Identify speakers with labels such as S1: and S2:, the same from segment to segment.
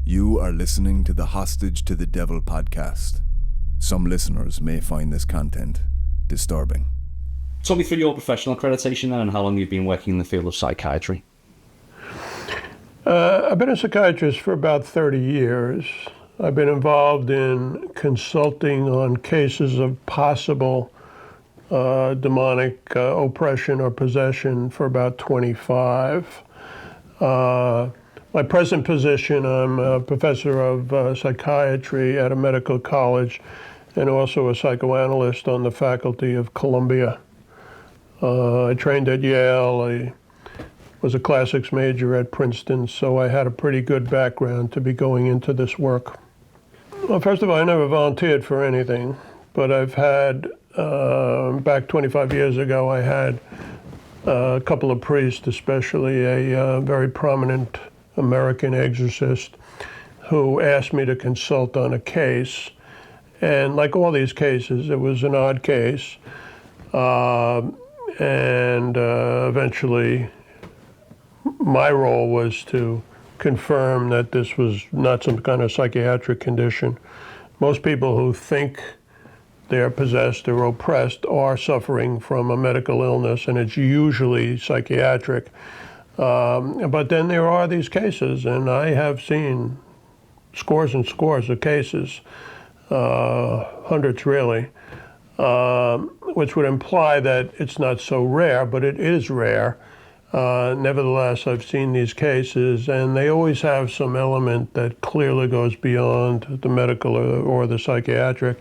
S1: You are listening to the Hostage to the Devil podcast. Some listeners may find this content disturbing.
S2: Talk me through your professional accreditation then and how long you've been working in the field of psychiatry.
S3: I've been a psychiatrist for about 30 years. I've been involved in consulting on cases of possible demonic oppression or possession for about 25. My present position, I'm a professor of psychiatry at a medical college and also a psychoanalyst on the faculty of Columbia. I trained at Yale. I was a classics major at Princeton, so I had a pretty good background to be going into this work. Well, first of all, I never volunteered for anything, but I've had, back 25 years ago, I had a couple of priests, especially a very prominent American exorcist, who asked me to consult on a case. And like all these cases, it was an odd case. Eventually, my role was to confirm that this was not some kind of psychiatric condition. Most people who think they're possessed or oppressed are suffering from a medical illness, and it's usually psychiatric. But then there are these cases, and I have seen scores and scores of cases, hundreds really, which would imply that it's not so rare, but it is rare. Nevertheless, I've seen these cases, and they always have some element that clearly goes beyond the medical or the psychiatric,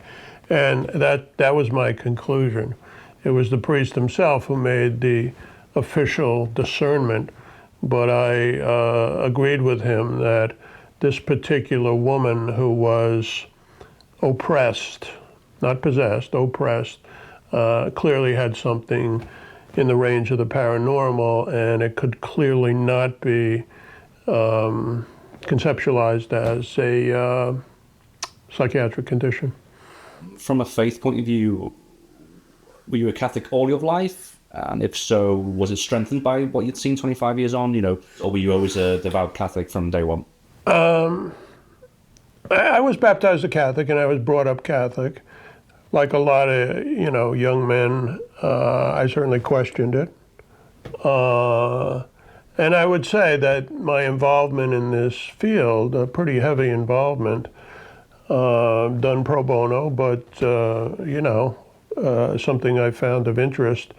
S3: and that was my conclusion. It was the priest himself who made the official discernment, but I agreed with him that this particular woman who was oppressed, not possessed, oppressed, clearly had something in the range of the paranormal, and it could clearly not be conceptualized as a psychiatric condition.
S2: From a faith point of view, were you a Catholic all your life? And if so, was it strengthened by what you'd seen 25 years on, or were you always a devout Catholic from day one?
S3: I was baptized a Catholic, and I was brought up Catholic. Like a lot of, young men, I certainly questioned it. And I would say that my involvement in this field, a pretty heavy involvement, done pro bono, but, something I found of interest,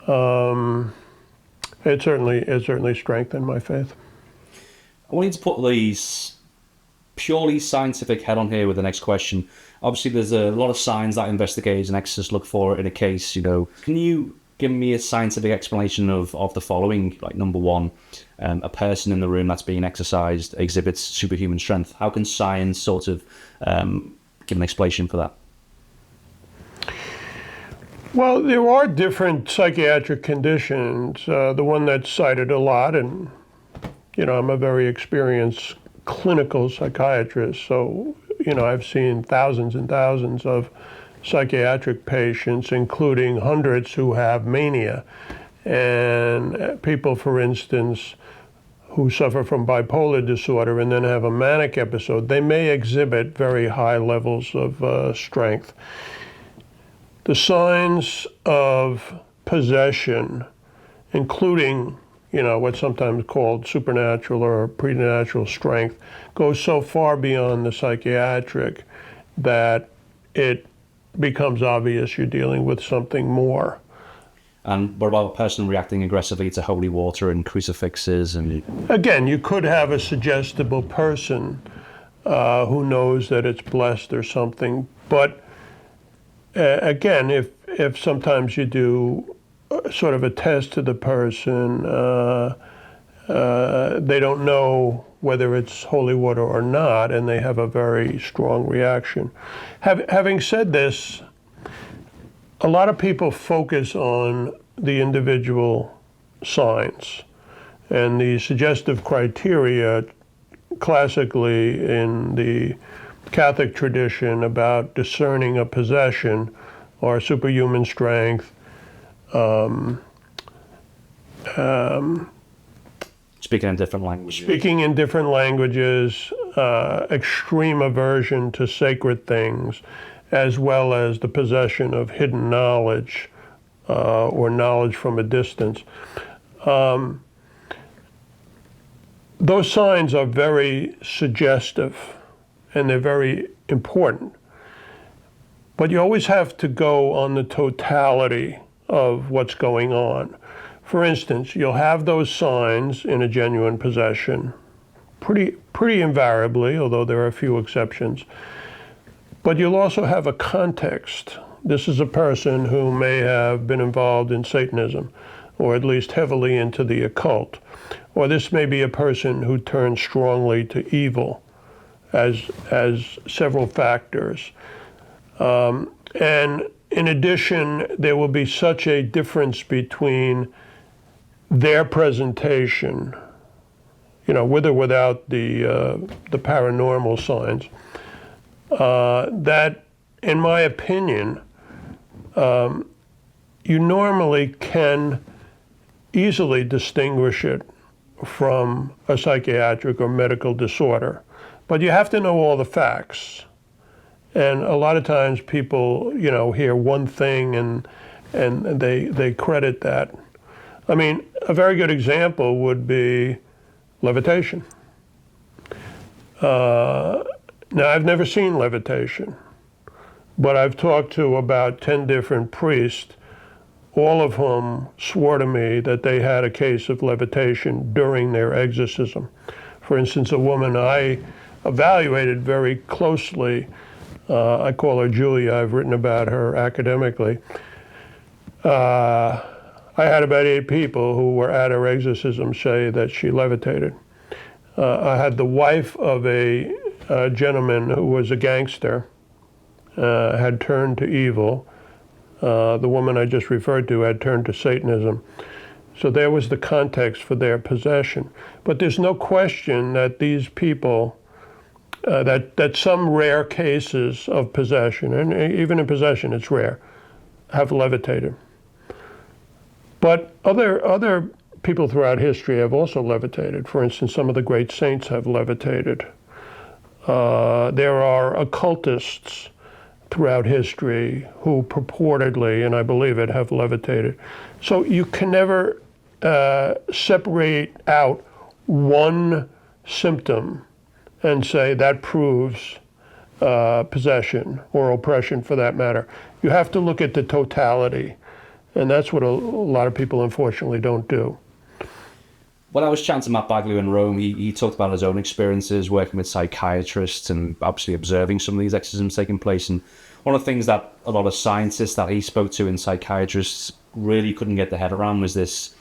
S3: it certainly strengthened my faith.
S2: I want you to put these purely scientific head on here with the next question. Obviously, there's a lot of signs that investigators and exorcists look for in a case, Can you give me a scientific explanation of the following? Like, number one, a person in the room that's being exorcised exhibits superhuman strength. How can science sort of give an explanation for that?
S3: Well, there are different psychiatric conditions. The one that's cited a lot, and, I'm a very experienced clinical psychiatrist, so, I've seen thousands and thousands of psychiatric patients, including hundreds who have mania. And people, for instance, who suffer from bipolar disorder and then have a manic episode, they may exhibit very high levels of strength. The signs of possession, including, what's sometimes called supernatural or preternatural strength, goes so far beyond the psychiatric that it becomes obvious you're dealing with something more.
S2: And what about a person reacting aggressively to holy water and crucifixes? And
S3: again, you could have a suggestible person who knows that it's blessed or something, but again, if sometimes you do sort of a test to the person, they don't know whether it's holy water or not, and they have a very strong reaction. Having said this, a lot of people focus on the individual signs, and the suggestive criteria classically in the Catholic tradition about discerning a possession or superhuman strength,
S2: speaking in different languages.
S3: Speaking in different languages, extreme aversion to sacred things, as well as the possession of hidden knowledge or knowledge from a distance. Those signs are very suggestive and they're very important. But you always have to go on the totality of what's going on. For instance, you'll have those signs in a genuine possession, pretty invariably, although there are a few exceptions. But you'll also have a context. This is a person who may have been involved in Satanism, or at least heavily into the occult. Or this may be a person who turns strongly to evil as several factors. And in addition, there will be such a difference between their presentation, with or without the paranormal signs, that, in my opinion, you normally can easily distinguish it from a psychiatric or medical disorder. But you have to know all the facts. And a lot of times people, hear one thing and they credit that. I mean, a very good example would be levitation. Now, I've never seen levitation, but I've talked to about 10 different priests, all of whom swore to me that they had a case of levitation during their exorcism. For instance, a woman I evaluated very closely, I call her Julia, I've written about her academically. I had about 8 people who were at her exorcism say that she levitated. I had the wife of a gentleman who was a gangster, had turned to evil. The woman I just referred to had turned to Satanism. So there was the context for their possession. But there's no question that these people, that some rare cases of possession, and even in possession it's rare, have levitated. But other people throughout history have also levitated. For instance, some of the great saints have levitated. There are occultists throughout history who purportedly, and I believe it, have levitated. So you can never separate out one symptom and say that proves possession or oppression for that matter. You have to look at the totality, and that's what a lot of people unfortunately don't do.
S2: When I was chatting to Matt Bagley in Rome, he talked about his own experiences working with psychiatrists and obviously observing some of these exorcisms taking place. And one of the things that a lot of scientists that he spoke to and psychiatrists really couldn't get their head around was this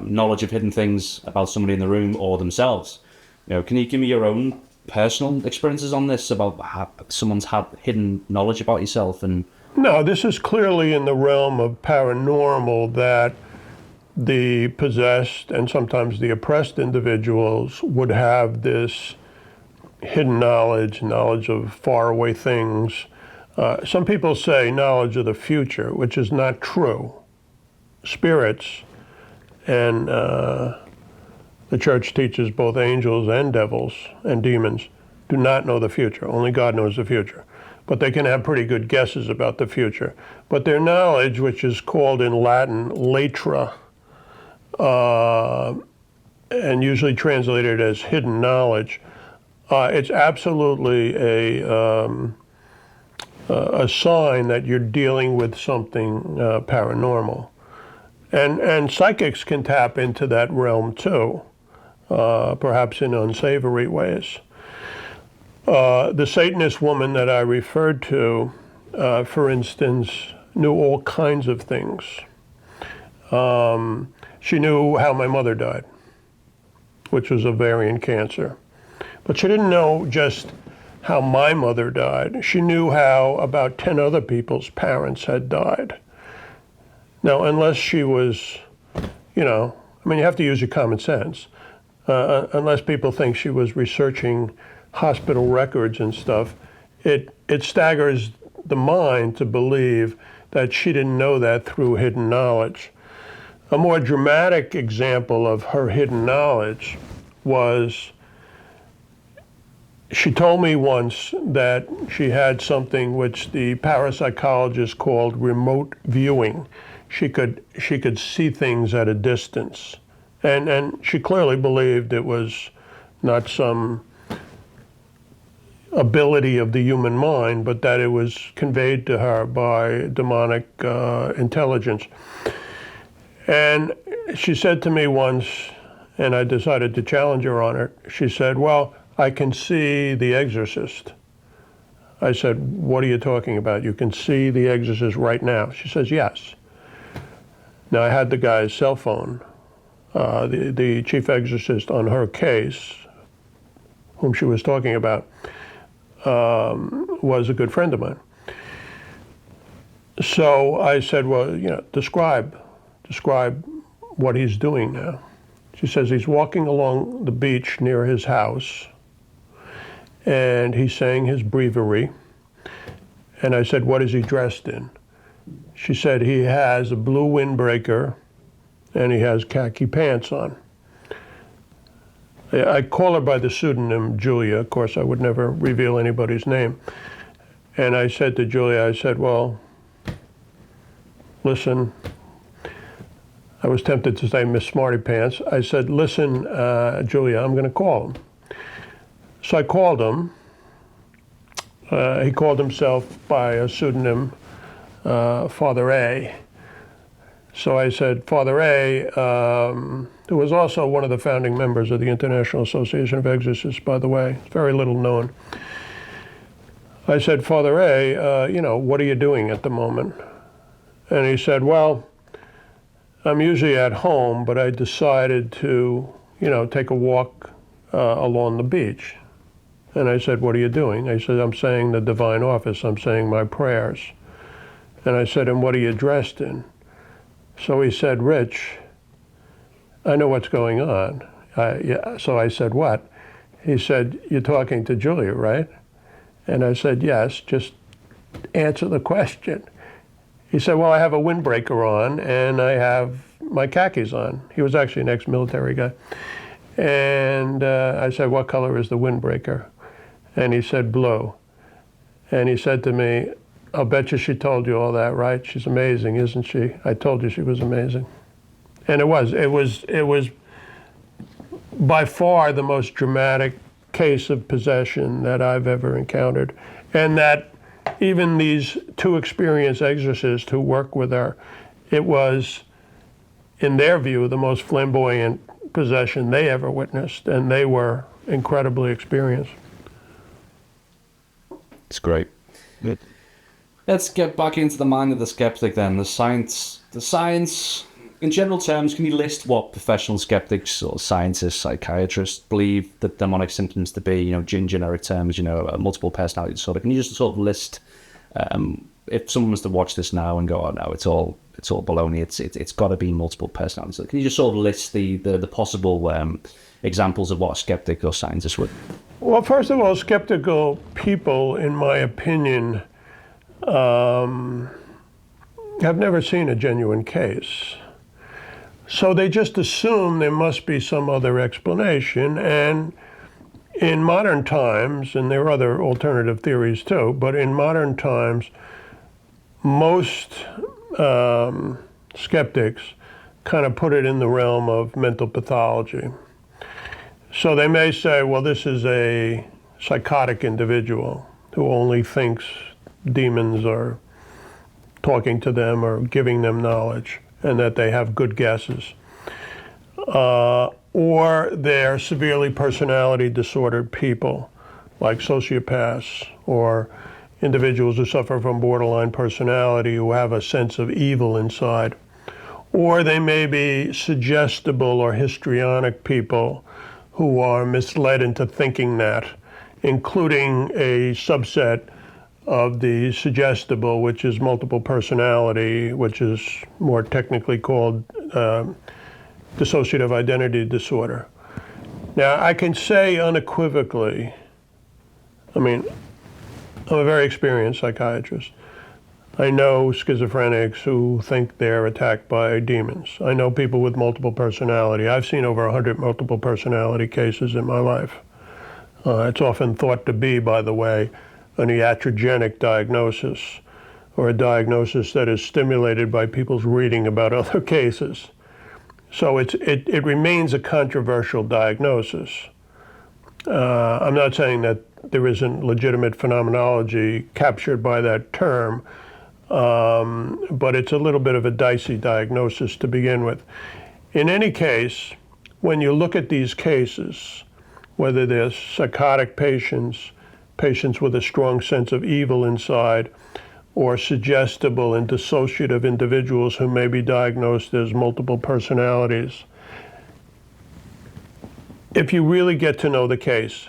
S2: knowledge of hidden things about somebody in the room or themselves. Can you give me your own personal experiences on this, about how someone's had hidden knowledge about yourself? And
S3: no, this is clearly in the realm of paranormal, that the possessed and sometimes the oppressed individuals would have this hidden knowledge of faraway things. Some people say knowledge of the future, which is not true. Spirits, and the church teaches both angels and devils and demons do not know the future. Only God knows the future. But they can have pretty good guesses about the future. But their knowledge, which is called in Latin latra, and usually translated as hidden knowledge, it's absolutely a sign that you're dealing with something paranormal. And psychics can tap into that realm too, perhaps in unsavory ways. The Satanist woman that I referred to, for instance, knew all kinds of things. She knew how my mother died, which was ovarian cancer. But she didn't know just how my mother died. She knew how about 10 other people's parents had died. Now, unless she was, you have to use your common sense. Unless people think she was researching hospital records and stuff, it staggers the mind to believe that she didn't know that through hidden knowledge. A more dramatic example of her hidden knowledge was She told me once that she had something which the parapsychologists called remote viewing. She could see things at a distance. And she clearly believed it was not some ability of the human mind, but that it was conveyed to her by demonic intelligence. And she said to me once, and I decided to challenge her on it, she said, well, I can see the Exorcist. I said, what are you talking about? You can see the Exorcist right now? She says, yes. Now, I had the guy's cell phone. The chief exorcist on her case, whom she was talking about, was a good friend of mine. So I said, well, describe what he's doing now. She says he's walking along the beach near his house, and he's saying his breviary. And I said, what is he dressed in? She said he has a blue windbreaker and he has khaki pants on. I call her by the pseudonym Julia. Of course, I would never reveal anybody's name. And I said to Julia, I said, well, listen, I was tempted to say Miss Smarty Pants. I said, listen, Julia, I'm going to call him. So I called him. He called himself by a pseudonym, Father A. So I said, Father A, who was also one of the founding members of the International Association of Exorcists, by the way, very little known. I said, Father A, what are you doing at the moment? And he said, well, I'm usually at home, but I decided to, take a walk along the beach. And I said, what are you doing? I said, I'm saying the divine office. I'm saying my prayers. And I said, and what are you dressed in? So he said, Rich, I know what's going on. So I said, what? He said, you're talking to Julia, right? And I said, yes, just answer the question. He said, well, I have a windbreaker on and I have my khakis on. He was actually an ex-military guy. And I said, what color is the windbreaker? And he said, blue. And he said to me, I'll bet you she told you all that, right? She's amazing, isn't she? I told you she was amazing. And it was by far the most dramatic case of possession that I've ever encountered. And that even these two experienced exorcists who work with her, it was, in their view, the most flamboyant possession they ever witnessed, and they were incredibly experienced.
S2: It's great. Good. Let's get back into the mind of the skeptic then. The science, in general terms, can you list what professional skeptics or scientists, psychiatrists believe that demonic symptoms to be, in generic terms, multiple personality disorder? Can you just sort of list, if someone was to watch this now and go, oh no, it's all baloney, it's got to be multiple personality disorder. Can you just sort of list the possible examples of what a skeptic or scientist would?
S3: Well, first of all, skeptical people, in my opinion, have never seen a genuine case. So they just assume there must be some other explanation. And in modern times, and there are other alternative theories too, but in modern times, most skeptics kind of put it in the realm of mental pathology. So they may say, well, this is a psychotic individual who only thinks demons are talking to them or giving them knowledge, and that they have good guesses. Or they're severely personality disordered people, like sociopaths or individuals who suffer from borderline personality, who have a sense of evil inside. Or they may be suggestible or histrionic people who are misled into thinking that, including a subset of the suggestible, which is multiple personality, which is more technically called dissociative identity disorder. Now, I can say unequivocally, I'm a very experienced psychiatrist. I know schizophrenics who think they're attacked by demons. I know people with multiple personality. I've seen over 100 multiple personality cases in my life. It's often thought to be, by the way, an iatrogenic diagnosis, or a diagnosis that is stimulated by people's reading about other cases. So it remains a controversial diagnosis. I'm not saying that there isn't legitimate phenomenology captured by that term, but it's a little bit of a dicey diagnosis to begin with. In any case, when you look at these cases, whether they're psychotic patients, patients with a strong sense of evil inside, or suggestible and dissociative individuals who may be diagnosed as multiple personalities, if you really get to know the case,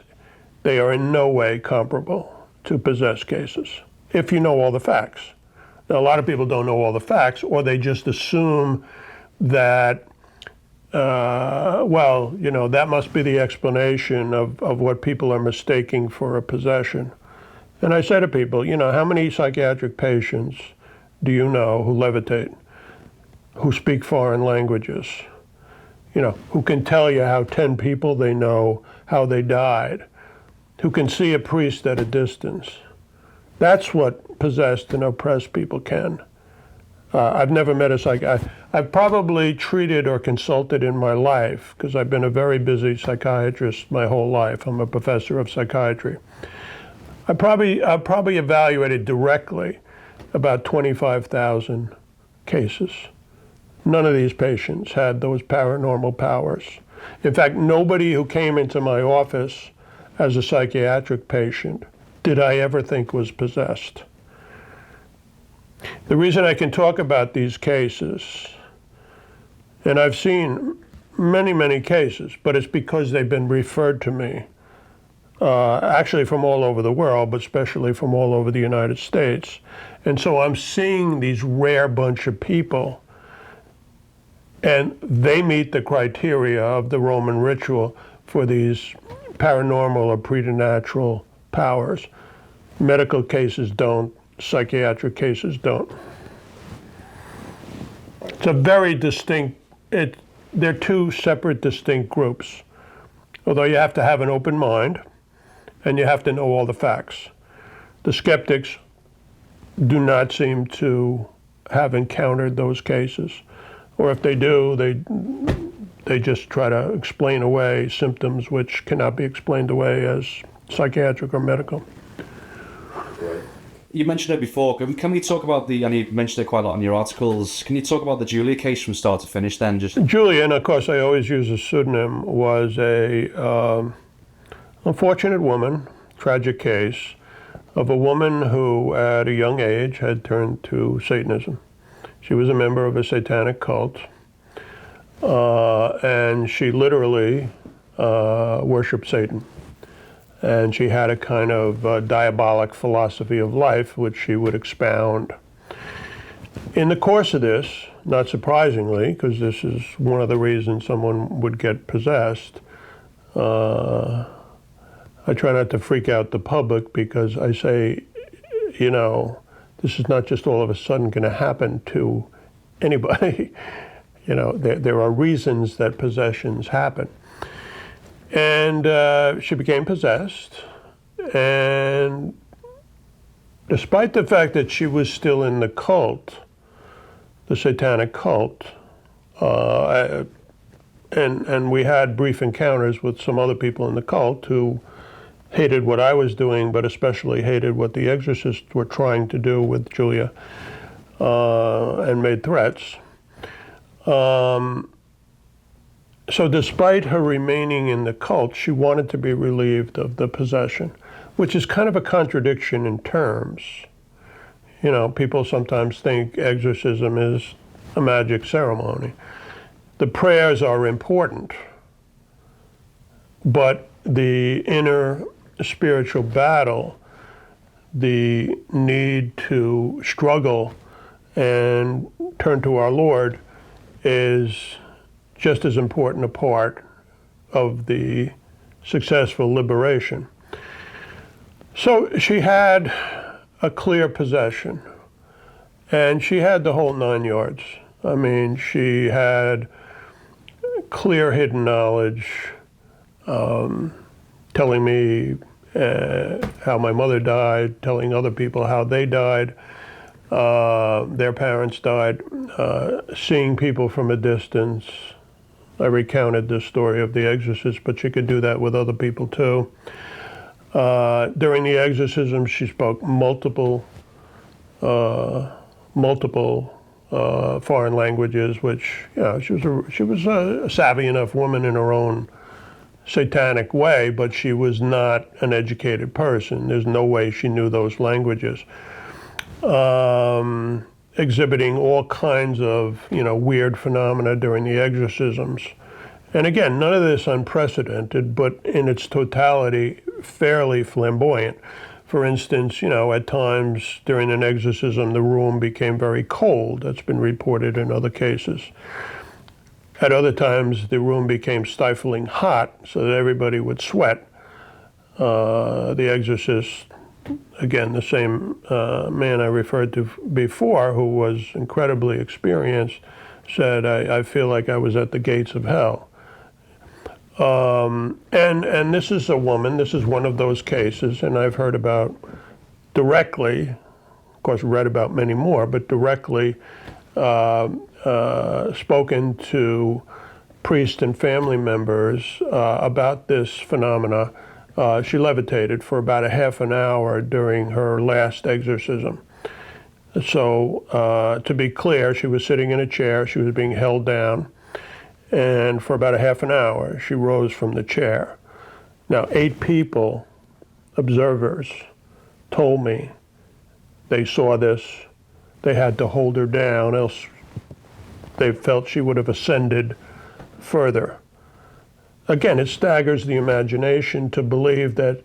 S3: they are in no way comparable to possessed cases, if you know all the facts. Now, a lot of people don't know all the facts, or they just assume that, well, you know, that must be the explanation of what people are mistaking for a possession. And I say to people, you know, how many psychiatric patients do you know who levitate, who speak foreign languages, you know, who can tell you how 10 people they know, how they died, who can see a priest at a distance? That's what possessed and oppressed people can. I've never met a psychiatrist. I've probably treated or consulted in my life, because I've been a very busy psychiatrist my whole life. I'm a professor of psychiatry. I probably evaluated directly about 25,000 cases. None of these patients had those paranormal powers. In fact, nobody who came into my office as a psychiatric patient did I ever think was possessed. The reason I can talk about these cases, and I've seen many, many cases, but it's because they've been referred to me, actually from all over the world, but especially from all over the United States. And so I'm seeing these rare bunch of people, and they meet the criteria of the Roman ritual for these paranormal or preternatural powers. Medical cases don't, psychiatric cases don't. It's a very distinct, they're two separate, distinct groups. Although you have to have an open mind, and you have to know all the facts. The skeptics do not seem to have encountered those cases, or if they do, they just try to explain away symptoms which cannot be explained away as psychiatric or medical.
S2: You mentioned it before. Can we talk about and you mentioned it quite a lot in your articles, can you talk about the Julia case from start to finish then?
S3: Julia, and of course I always use a pseudonym, was a unfortunate woman, tragic case, of a woman who at a young age had turned to Satanism. She was a member of a satanic cult, and she literally worshiped Satan. And she had a kind of diabolic philosophy of life, which she would expound. In the course of this, not surprisingly, because this is one of the reasons someone would get possessed, I try not to freak out the public, because I say, you know, this is not just all of a sudden going to happen to anybody. You know, there are reasons that possessions happen. And she became possessed, and despite the fact that she was still in the cult, the satanic cult, and we had brief encounters with some other people in the cult who hated what I was doing, but especially hated what the Exorcists were trying to do with Julia, and made threats. So despite her remaining in the cult, she wanted to be relieved of the possession, which is kind of a contradiction in terms. You know, people sometimes think exorcism is a magic ceremony. The prayers are important, but the inner spiritual battle, the need to struggle and turn to our Lord, is just as important a part of the successful liberation. So she had a clear possession, and she had the whole 9 yards. I mean, she had clear hidden knowledge, telling me how my mother died, telling other people how they died, their parents died, seeing people from a distance. I recounted the story of the Exorcist, but she could do that with other people too. During the exorcism, she spoke multiple foreign languages, which, she was a savvy enough woman in her own satanic way, but she was not an educated person. There's no way she knew those languages. Exhibiting all kinds of, weird phenomena during the exorcisms. And again, none of this unprecedented, but in its totality, fairly flamboyant. For instance, at times during an exorcism, the room became very cold. That's been reported in other cases. At other times, the room became stifling hot so that everybody would sweat. The exorcist, again, the same man I referred to before, who was incredibly experienced, said, I feel like I was at the gates of hell. And this is a woman, this is one of those cases, and I've heard about directly, of course read about many more, but directly spoken to priests and family members about this phenomena. She levitated for about a half an hour during her last exorcism. So to be clear, she was sitting in a chair, she was being held down, and for about a half an hour, she rose from the chair. Now, 8 people, observers, told me they saw this. They had to hold her down, else they felt she would have ascended further. Again, it staggers the imagination to believe that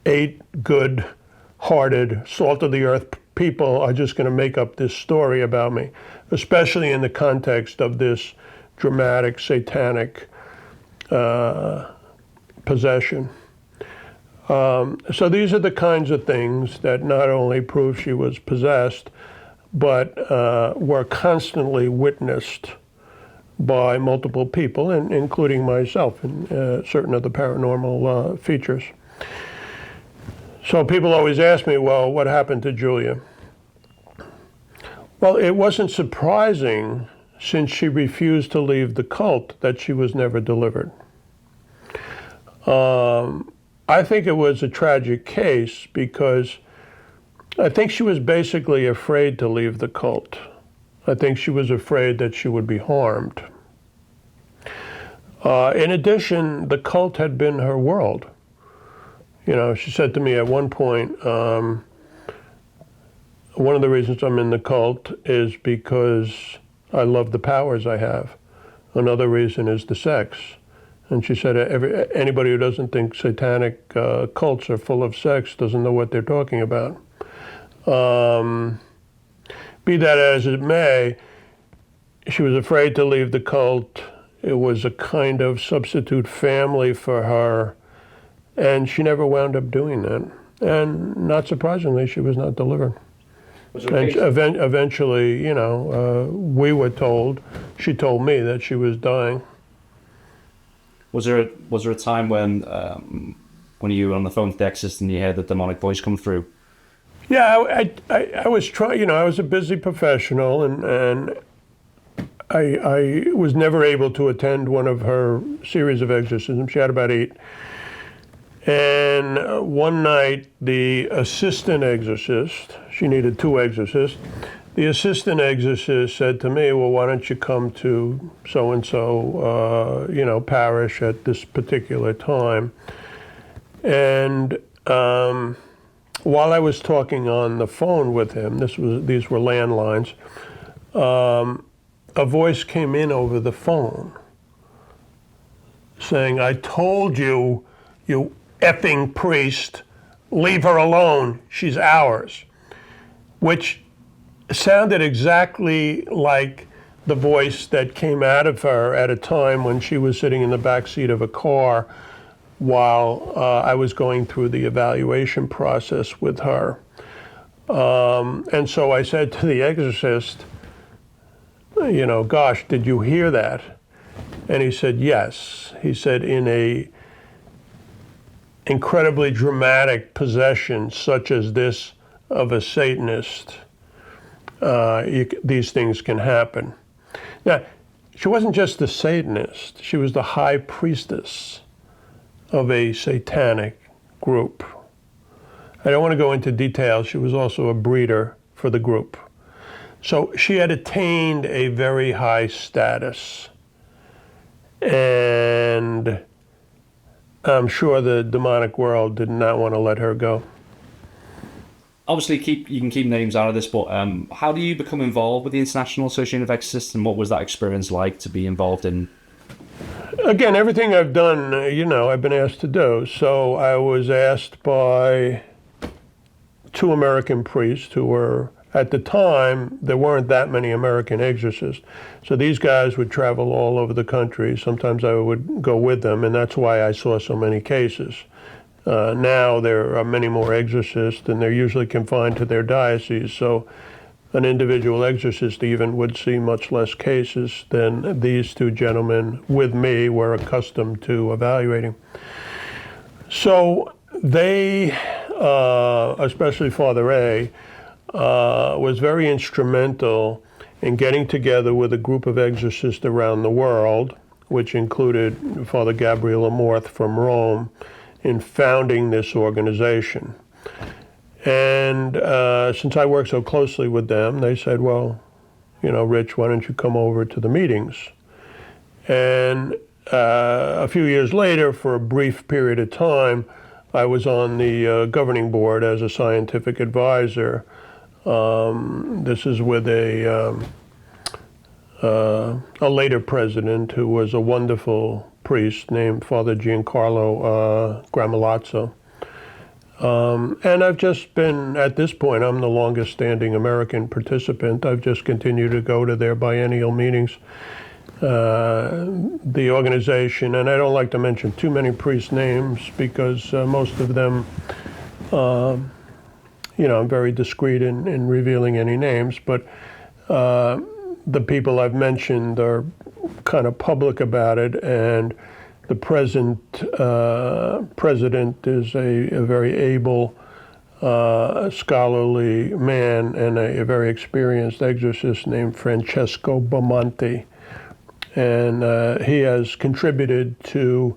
S3: 8 good-hearted, salt-of-the-earth people are just going to make up this story about me, especially in the context of this dramatic, satanic possession. So these are the kinds of things that not only prove she was possessed, but were constantly witnessed by multiple people, and including myself, and certain of the paranormal features. So people always ask me, well, what happened to Julia? Well, it wasn't surprising, since she refused to leave the cult, that she was never delivered. I think it was a tragic case because I think she was basically afraid to leave the cult. I think she was afraid that she would be harmed. In addition, the cult had been her world. She said to me at one point, one of the reasons I'm in the cult is because I love the powers I have. Another reason is the sex. And she said, anybody who doesn't think satanic cults are full of sex doesn't know what they're talking about. Be that as it may, she was afraid to leave the cult. It was a kind of substitute family for her, and she never wound up doing that. And not surprisingly, she was not delivered. And eventually, we were told, she told me that she was dying.
S2: Was there a time when you were on the phone with the Exorcist and you heard the demonic voice come through?
S3: Yeah, I was trying, I was a busy professional, and I was never able to attend one of her series of exorcisms. She had about 8. And one night, the assistant exorcist, she needed 2 exorcists, the assistant exorcist said to me, well, why don't you come to so-and-so, parish at this particular time? And while I was talking on the phone with him, these were landlines, a voice came in over the phone saying, I told you, you effing priest, leave her alone, she's ours. Which sounded exactly like the voice that came out of her at a time when she was sitting in the back seat of a car while I was going through the evaluation process with her. And so I said to the exorcist, gosh, did you hear that? And he said, yes. He said, in a incredibly dramatic possession, such as this of a Satanist, these things can happen. Now, she wasn't just a Satanist. She was the high priestess of a satanic group. I don't want to go into details. She was also a breeder for the group. So she had attained a very high status. And I'm sure the demonic world did not want to let her go.
S2: Obviously, you can keep names out of this, but how do you become involved with the International Association of Exorcists, and what was that experience like to be involved in?
S3: Again, everything I've done, I've been asked to do. So I was asked by 2 American priests who were, at the time, there weren't that many American exorcists. So these guys would travel all over the country. Sometimes I would go with them, and that's why I saw so many cases. Now there are many more exorcists, and they're usually confined to their diocese. So an individual exorcist even would see much less cases than these 2 gentlemen with me were accustomed to evaluating. So they, especially Father A, was very instrumental in getting together with a group of exorcists around the world, which included Father Gabriel Amorth from Rome, in founding this organization. And since I work so closely with them, they said, well, Rich, why don't you come over to the meetings? And a few years later, for a brief period of time, I was on the governing board as a scientific advisor. This is with a later president who was a wonderful priest named Father Giancarlo Gramolazzo. And I've just been, at this point, I'm the longest standing American participant. I've just continued to go to their biennial meetings. The organization, and I don't like to mention too many priest names because most of them, I'm very discreet in revealing any names, but the people I've mentioned are kind of public about it, and the present president is a very able, scholarly man and a very experienced exorcist named Francesco Bamonte. And he has contributed to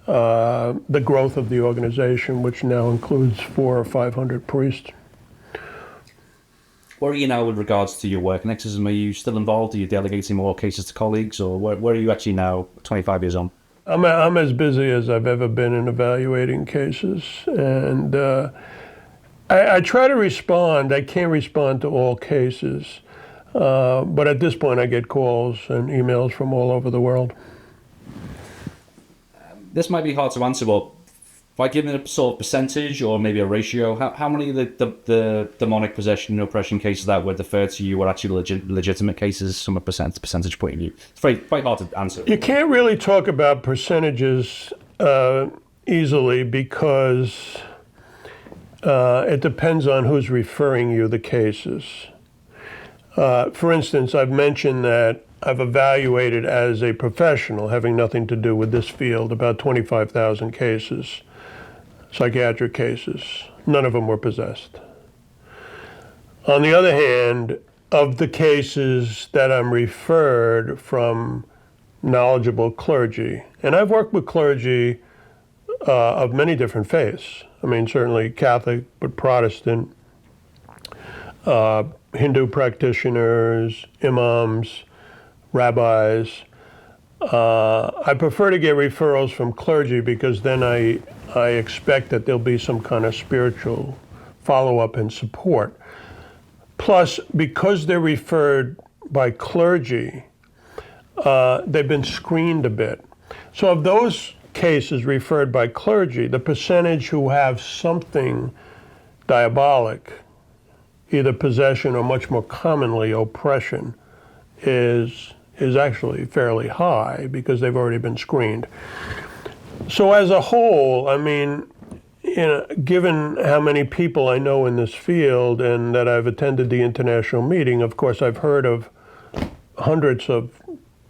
S3: the growth of the organization, which now includes 400 or 500 priests.
S2: Where are you now with regards to your work in exorcism? Are you still involved? Are you delegating more cases to colleagues, or where are you actually now, 25 years on?
S3: I'm as busy as I've ever been in evaluating cases, and I try to respond. I can't respond to all cases, but at this point I get calls and emails from all over the world.
S2: This might be hard to answer, but if I give it a sort of percentage or maybe a ratio, how many of the demonic possession and oppression cases that were deferred to you were actually legitimate cases from a percentage point of view? It's quite hard to answer.
S3: You can't really talk about percentages easily because it depends on who's referring you the cases. For instance, I've mentioned that I've evaluated as a professional, having nothing to do with this field, about 25,000 cases. Psychiatric cases. None of them were possessed. On the other hand, of the cases that I'm referred from knowledgeable clergy, and I've worked with clergy of many different faiths. I mean, certainly Catholic, but Protestant, Hindu practitioners, imams, rabbis. I prefer to get referrals from clergy because then I expect that there'll be some kind of spiritual follow-up and support. Plus, because they're referred by clergy, they've been screened a bit. So of those cases referred by clergy, the percentage who have something diabolic, either possession or much more commonly oppression, is actually fairly high because they've already been screened. So as a whole, I mean, given how many people I know in this field and that I've attended the international meeting, of course I've heard of hundreds of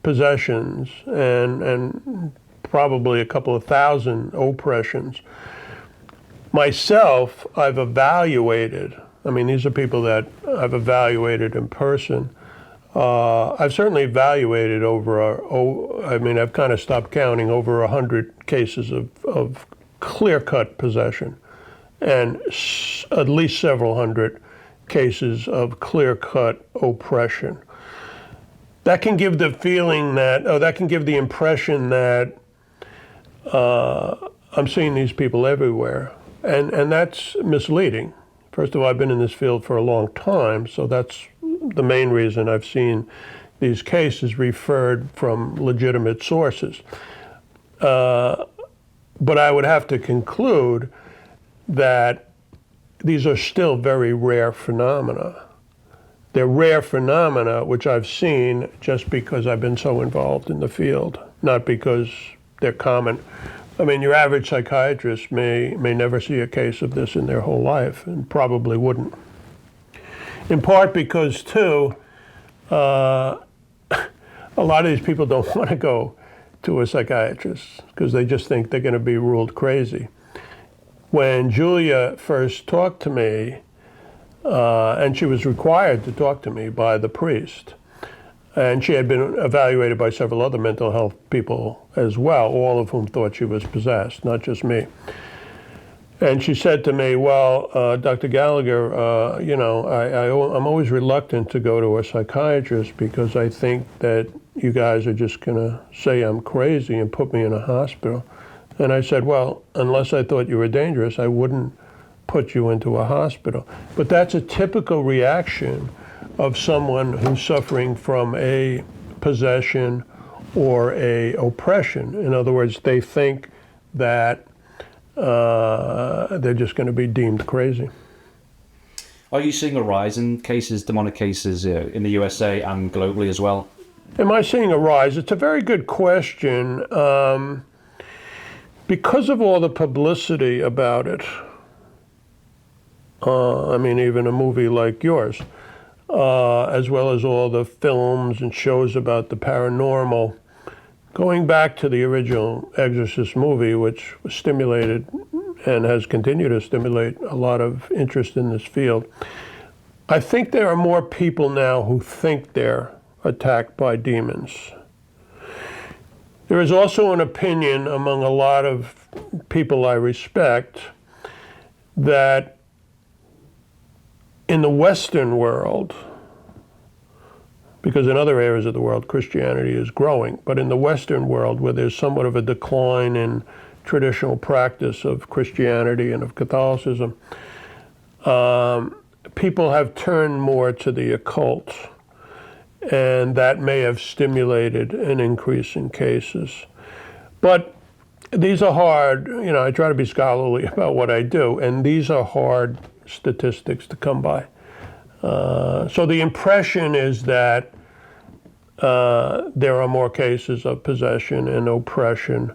S3: possessions and probably a couple of thousand oppressions. Myself, I've evaluated. I mean, these are people that I've evaluated in person. I've certainly evaluated I've kind of stopped counting, over 100 cases of clear-cut possession, and at least several hundred cases of clear-cut oppression. That can give the impression that I'm seeing these people everywhere, and that's misleading. First of all, I've been in this field for a long time, so that's the main reason I've seen these cases referred from legitimate sources. But I would have to conclude that these are still very rare phenomena. They're rare phenomena which I've seen just because I've been so involved in the field, not because they're common. I mean, your average psychiatrist may never see a case of this in their whole life, and probably wouldn't. In part because, too, a lot of these people don't want to go to a psychiatrist because they just think they're going to be ruled crazy. When Julia first talked to me, and she was required to talk to me by the priest, and she had been evaluated by several other mental health people as well, all of whom thought she was possessed, not just me. And she said to me, well, Dr. Gallagher, I'm always reluctant to go to a psychiatrist because I think that you guys are just going to say I'm crazy and put me in a hospital. And I said, well, unless I thought you were dangerous, I wouldn't put you into a hospital. But that's a typical reaction of someone who's suffering from a possession or a oppression. In other words, they think that they're just going to be deemed crazy.
S2: Are you seeing a rise in cases, demonic cases, in the USA and globally as well?
S3: Am I seeing a rise? It's a very good question. Because of all the publicity about it, even a movie like yours, as well as all the films and shows about the paranormal, going back to the original Exorcist movie, which stimulated and has continued to stimulate a lot of interest in this field, I think there are more people now who think they're attacked by demons. There is also an opinion among a lot of people I respect that in the Western world, because in other areas of the world Christianity is growing, but in the Western world where there's somewhat of a decline in traditional practice of Christianity and of Catholicism, people have turned more to the occult, and that may have stimulated an increase in cases. But these are hard, I try to be scholarly about what I do, and these are hard statistics to come by. So the impression is that there are more cases of possession and oppression.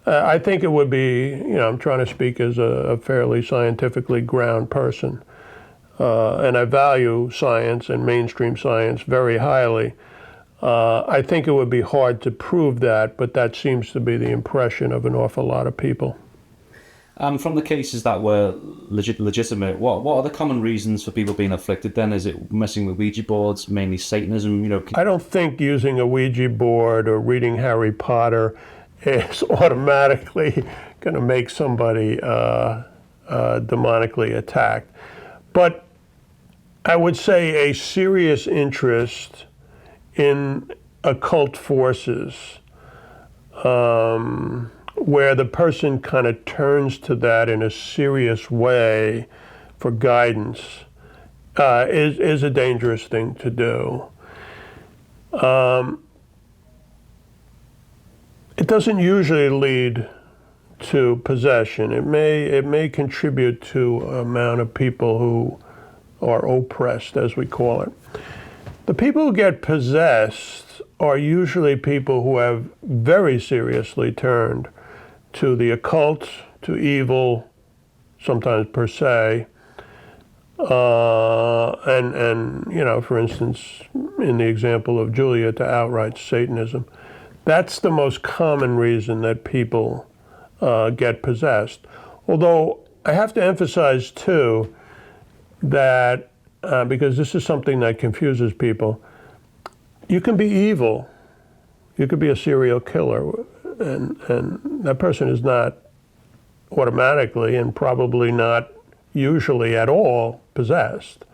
S3: I think it would be, I'm trying to speak as a fairly scientifically ground person, and I value science and mainstream science very highly. I think it would be hard to prove that, but that seems to be the impression of an awful lot of people.
S2: From the cases that were legitimate, what are the common reasons for people being afflicted then? Is it messing with Ouija boards, mainly Satanism?
S3: I don't think using a Ouija board or reading Harry Potter is automatically going to make somebody demonically attacked. But I would say a serious interest in occult forces, where the person kind of turns to that in a serious way for guidance, is a dangerous thing to do. It doesn't usually lead to possession. It may contribute to an amount of people who are oppressed, as we call it. The people who get possessed are usually people who have very seriously turned to the occult, to evil, sometimes per se, and for instance, in the example of Julia, to outright Satanism. That's the most common reason that people get possessed. Although I have to emphasize, too, that because this is something that confuses people, you can be evil. You could be a serial killer, and that person is not automatically and probably not usually at all possessed.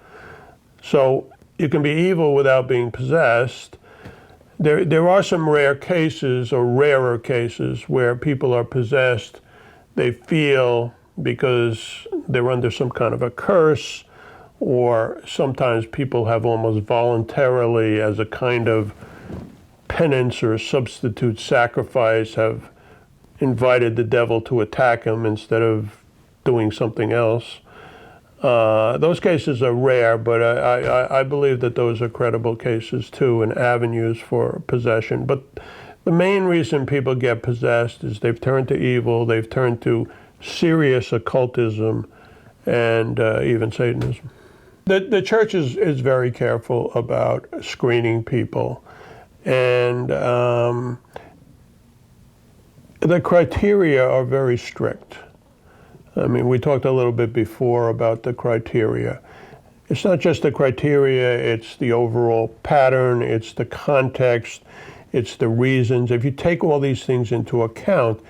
S3: So you can be evil without being possessed. There are some rare cases, or rarer cases, where people are possessed. They feel because they're under some kind of a curse, or sometimes people have almost voluntarily, as a kind of penance or substitute sacrifice, have invited the devil to attack them instead of doing something else. Those cases are rare, but I believe that those are credible cases too, and avenues for possession. But the main reason people get possessed is they've turned to evil, they've turned to serious occultism, and even Satanism. The church is very careful about screening people, and the criteria are very strict. I mean, we talked a little bit before about the criteria. It's not just the criteria, it's the overall pattern, it's the context, it's the reasons. If you take all these things into account,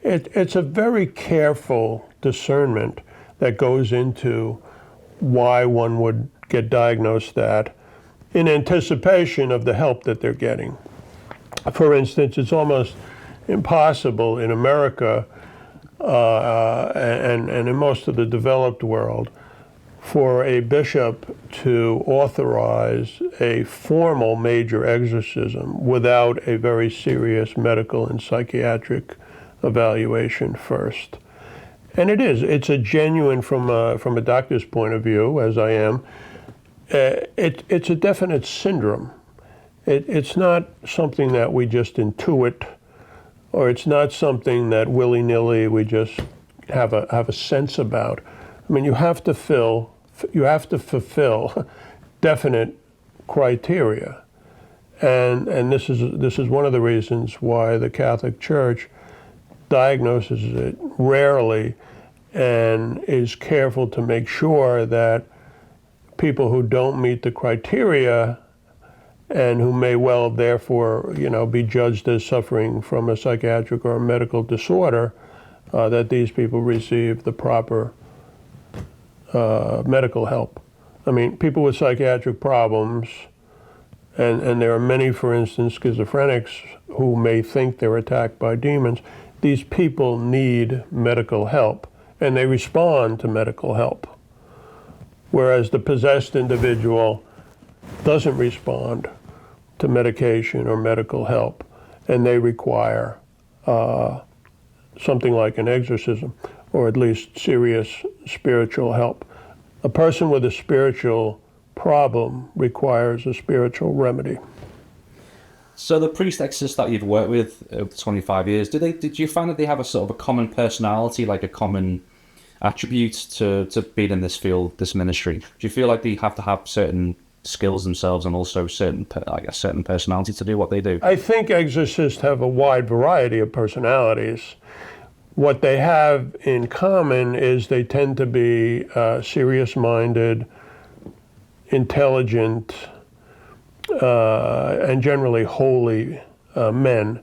S3: it's a very careful discernment that goes into why one would get diagnosed that, in anticipation of the help that they're getting. For instance, it's almost impossible in America and in most of the developed world for a bishop to authorize a formal major exorcism without a very serious medical and psychiatric evaluation first. And it's a genuine, from a doctor's point of view, as I am, it's a definite syndrome. It's not something that we just intuit, or it's not something that willy-nilly we just have a sense about. I mean, you have to fulfill definite criteria, and this is one of the reasons why the Catholic Church diagnoses it rarely and is careful to make sure that people who don't meet the criteria and who may well therefore, be judged as suffering from a psychiatric or a medical disorder, that these people receive the proper medical help. I mean, people with psychiatric problems, and there are many, for instance, schizophrenics who may think they're attacked by demons. These people need medical help, and they respond to medical help. Whereas the possessed individual doesn't respond to medication or medical help, and they require something like an exorcism, or at least serious spiritual help. A person with a spiritual problem requires a spiritual remedy.
S2: So the priest exorcists that you've worked with over 25 years, did you find that they have a sort of a common personality, like a common attribute to being in this field, this ministry? Do you feel like they have to have certain skills themselves and also certain personality to do what they do?
S3: I think exorcists have a wide variety of personalities. What they have in common is they tend to be serious-minded, intelligent, and generally holy men.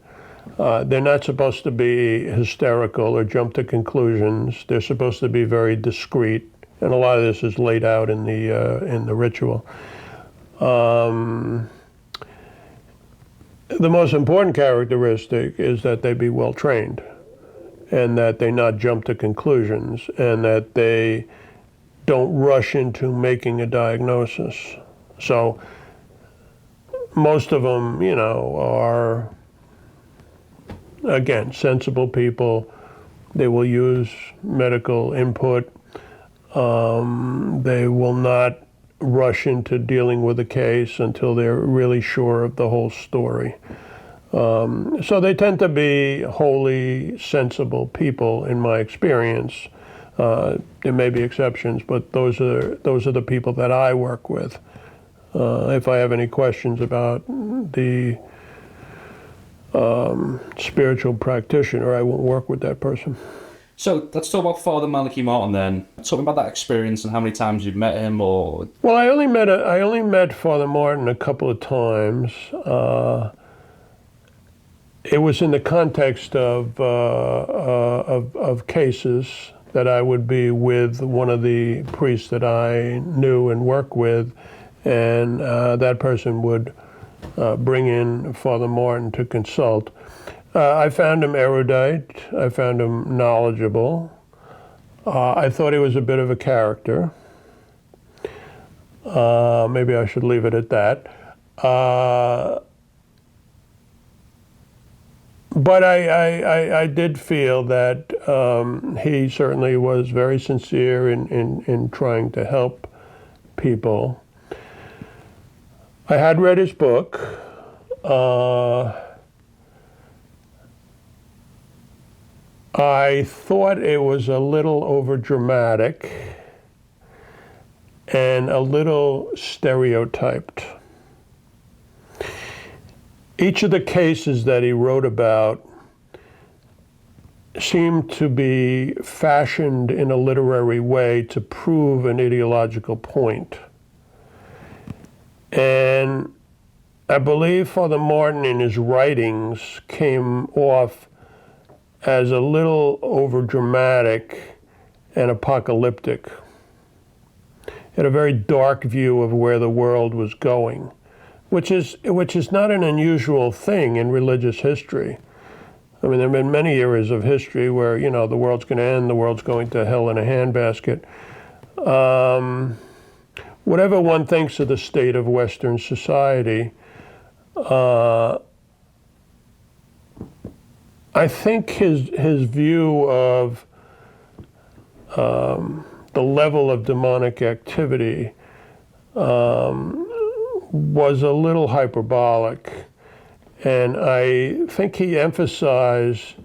S3: They're not supposed to be hysterical or jump to conclusions. They're supposed to be very discreet, and a lot of this is laid out in the ritual. The most important characteristic is that they be well trained, and that they not jump to conclusions, and that they don't rush into making a diagnosis. So most of them, are, again, sensible people. They will use medical input. They will not rush into dealing with a case until they're really sure of the whole story. So they tend to be wholly sensible people, in my experience. There may be exceptions, but those are the people that I work with. If I have any questions about the spiritual practitioner, I won't work with that person.
S2: So let's talk about Father Malachi Martin then. Tell me about that experience and how many times you've met him, or...
S3: Well, I only met Father Martin a couple of times. It was in the context of cases that I would be with one of the priests that I knew and worked with, and that person would bring in Father Martin to consult. I found him erudite. I found him knowledgeable. I thought he was a bit of a character. Maybe I should leave it at that. But I did feel that he certainly was very sincere in trying to help people. I had read his book. I thought it was a little overdramatic and a little stereotyped. Each of the cases that he wrote about seemed to be fashioned in a literary way to prove an ideological point. And I believe Father Martin in his writings came off as a little overdramatic and apocalyptic. He had a very dark view of where the world was going, which is not an unusual thing in religious history. I mean, there have been many eras of history where, you know, the world's going to end, the world's going to hell in a handbasket. Whatever one thinks of the state of Western society, I think his view of the level of demonic activity was a little hyperbolic, and I think he emphasized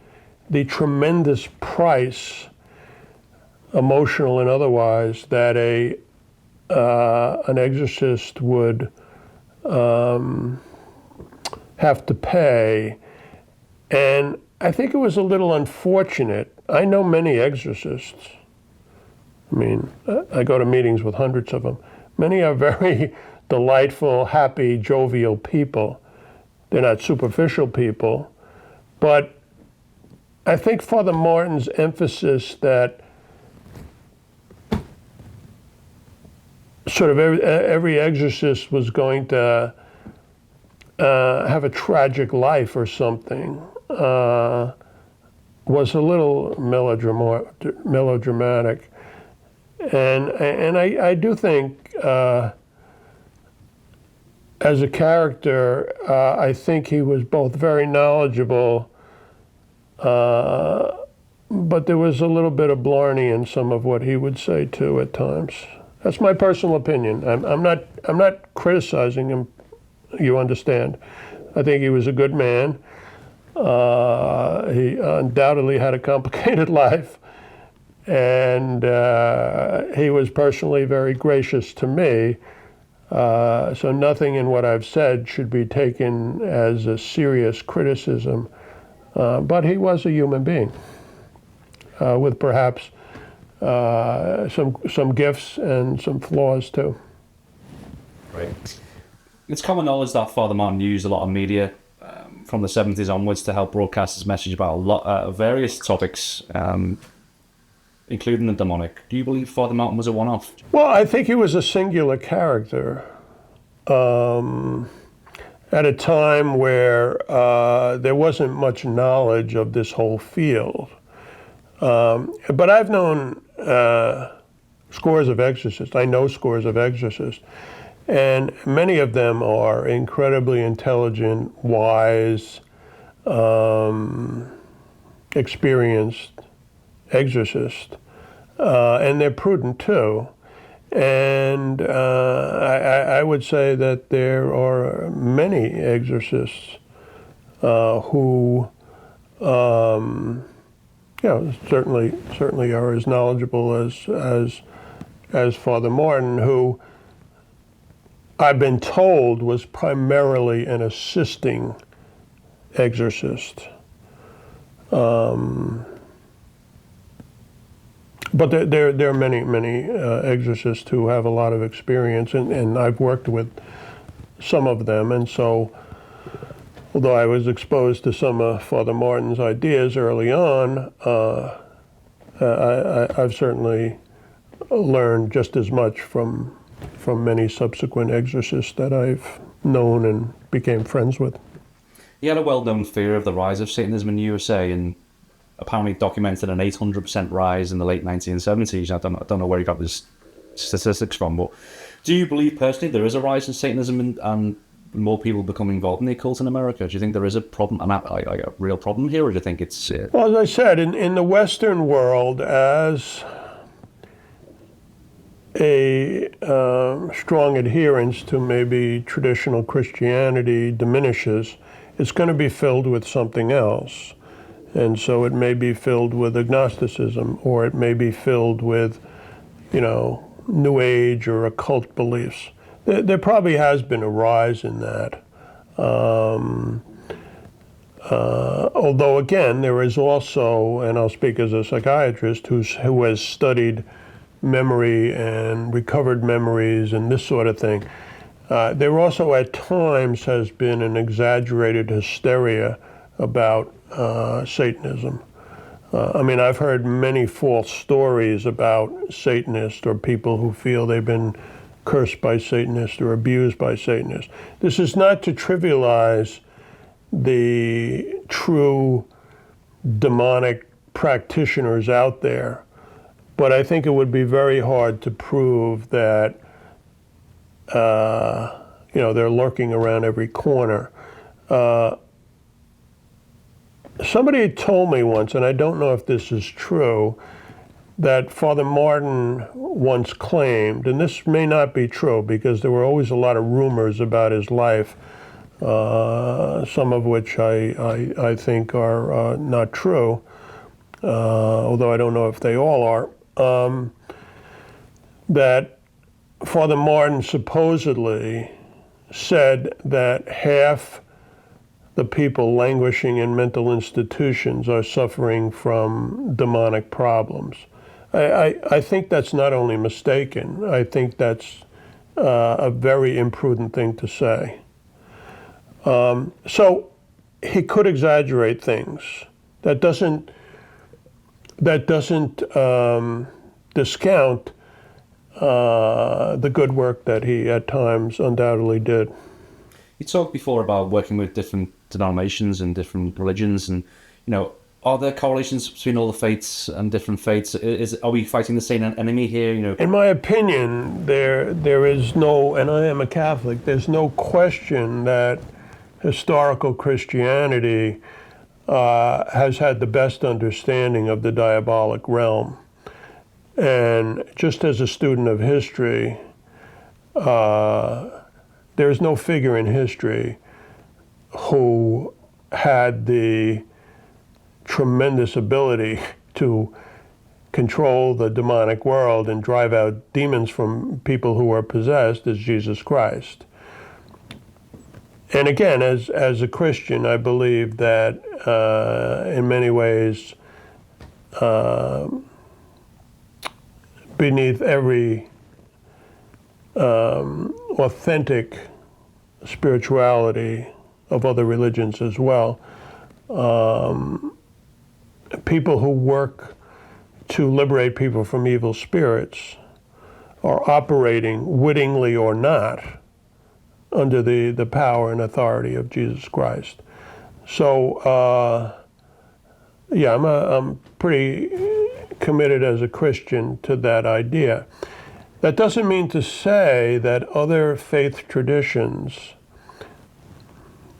S3: the tremendous price, emotional and otherwise, that an exorcist would have to pay. And I think it was a little unfortunate. I know many exorcists. I mean, I go to meetings with hundreds of them. Many are very delightful, happy, jovial people. They're not superficial people. But I think Father Martin's emphasis that sort of every exorcist was going to have a tragic life or something was a little melodramatic. And I do think, as a character, I think he was both very knowledgeable, but there was a little bit of blarney in some of what he would say too at times. That's my personal opinion. I'm not criticizing him. You understand. I think he was a good man. He undoubtedly had a complicated life, and he was personally very gracious to me. So nothing in what I've said should be taken as a serious criticism. But he was a human being with perhaps some gifts and some flaws too.
S2: Right. It's common knowledge that Father Martin used a lot of media from the 70s onwards to help broadcast his message about a lot of various topics, including the demonic. Do you believe Father Martin was a one-off?
S3: Well, I think he was a singular character at a time where there wasn't much knowledge of this whole field. But I've known scores of exorcists. I know scores of exorcists. And many of them are incredibly intelligent, wise, experienced exorcists. And they're prudent too. And I would say that there are many exorcists who certainly are as knowledgeable as Father Martin, who I've been told was primarily an assisting exorcist. But there are many exorcists who have a lot of experience, and I've worked with some of them, and so although I was exposed to some of Father Martin's ideas early on, I've certainly learned just as much from many subsequent exorcists that I've known and became friends with.
S2: He had a well-known fear of the rise of Satanism in the USA, and apparently documented an 800% rise in the late 1970s. I don't know where he got this statistics from, but do you believe personally there is a rise in Satanism and more people become involved in the occult in America? Do you think there is a problem, a real problem here, or do you think it's...
S3: Well, as I said, in the Western world, as a strong adherence to maybe traditional Christianity diminishes, it's going to be filled with something else. And so it may be filled with agnosticism, or it may be filled with, New Age or occult beliefs. There probably has been a rise in that. Although, again, there is also, and I'll speak as a psychiatrist who has studied memory and recovered memories and this sort of thing, there also at times has been an exaggerated hysteria about Satanism. I've heard many false stories about Satanists or people who feel they've been cursed by Satanists or abused by Satanists. This is not to trivialize the true demonic practitioners out there, but I think it would be very hard to prove that they're lurking around every corner. Somebody told me once, and I don't know if this is true, that Father Martin once claimed, and this may not be true because there were always a lot of rumors about his life, some of which I think are not true, although I don't know if they all are, that Father Martin supposedly said that half the people languishing in mental institutions are suffering from demonic problems. I think that's not only mistaken, I think that's a very imprudent thing to say. So he could exaggerate things. That doesn't discount the good work that he at times undoubtedly did.
S2: You talked before about working with different denominations and different religions, and are there correlations between all the faiths and different faiths? Are we fighting the same enemy here?
S3: In my opinion, there is no, and I am a Catholic, there's no question that historical Christianity has had the best understanding of the diabolic realm. And just as a student of history, there is no figure in history who had the tremendous ability to control the demonic world and drive out demons from people who are possessed as Jesus Christ. And again, as a Christian, I believe that in many ways, beneath every authentic spirituality of other religions as well, people who work to liberate people from evil spirits are operating, wittingly or not, under the power and authority of Jesus Christ. So, I'm pretty committed as a Christian to that idea. That doesn't mean to say that other faith traditions,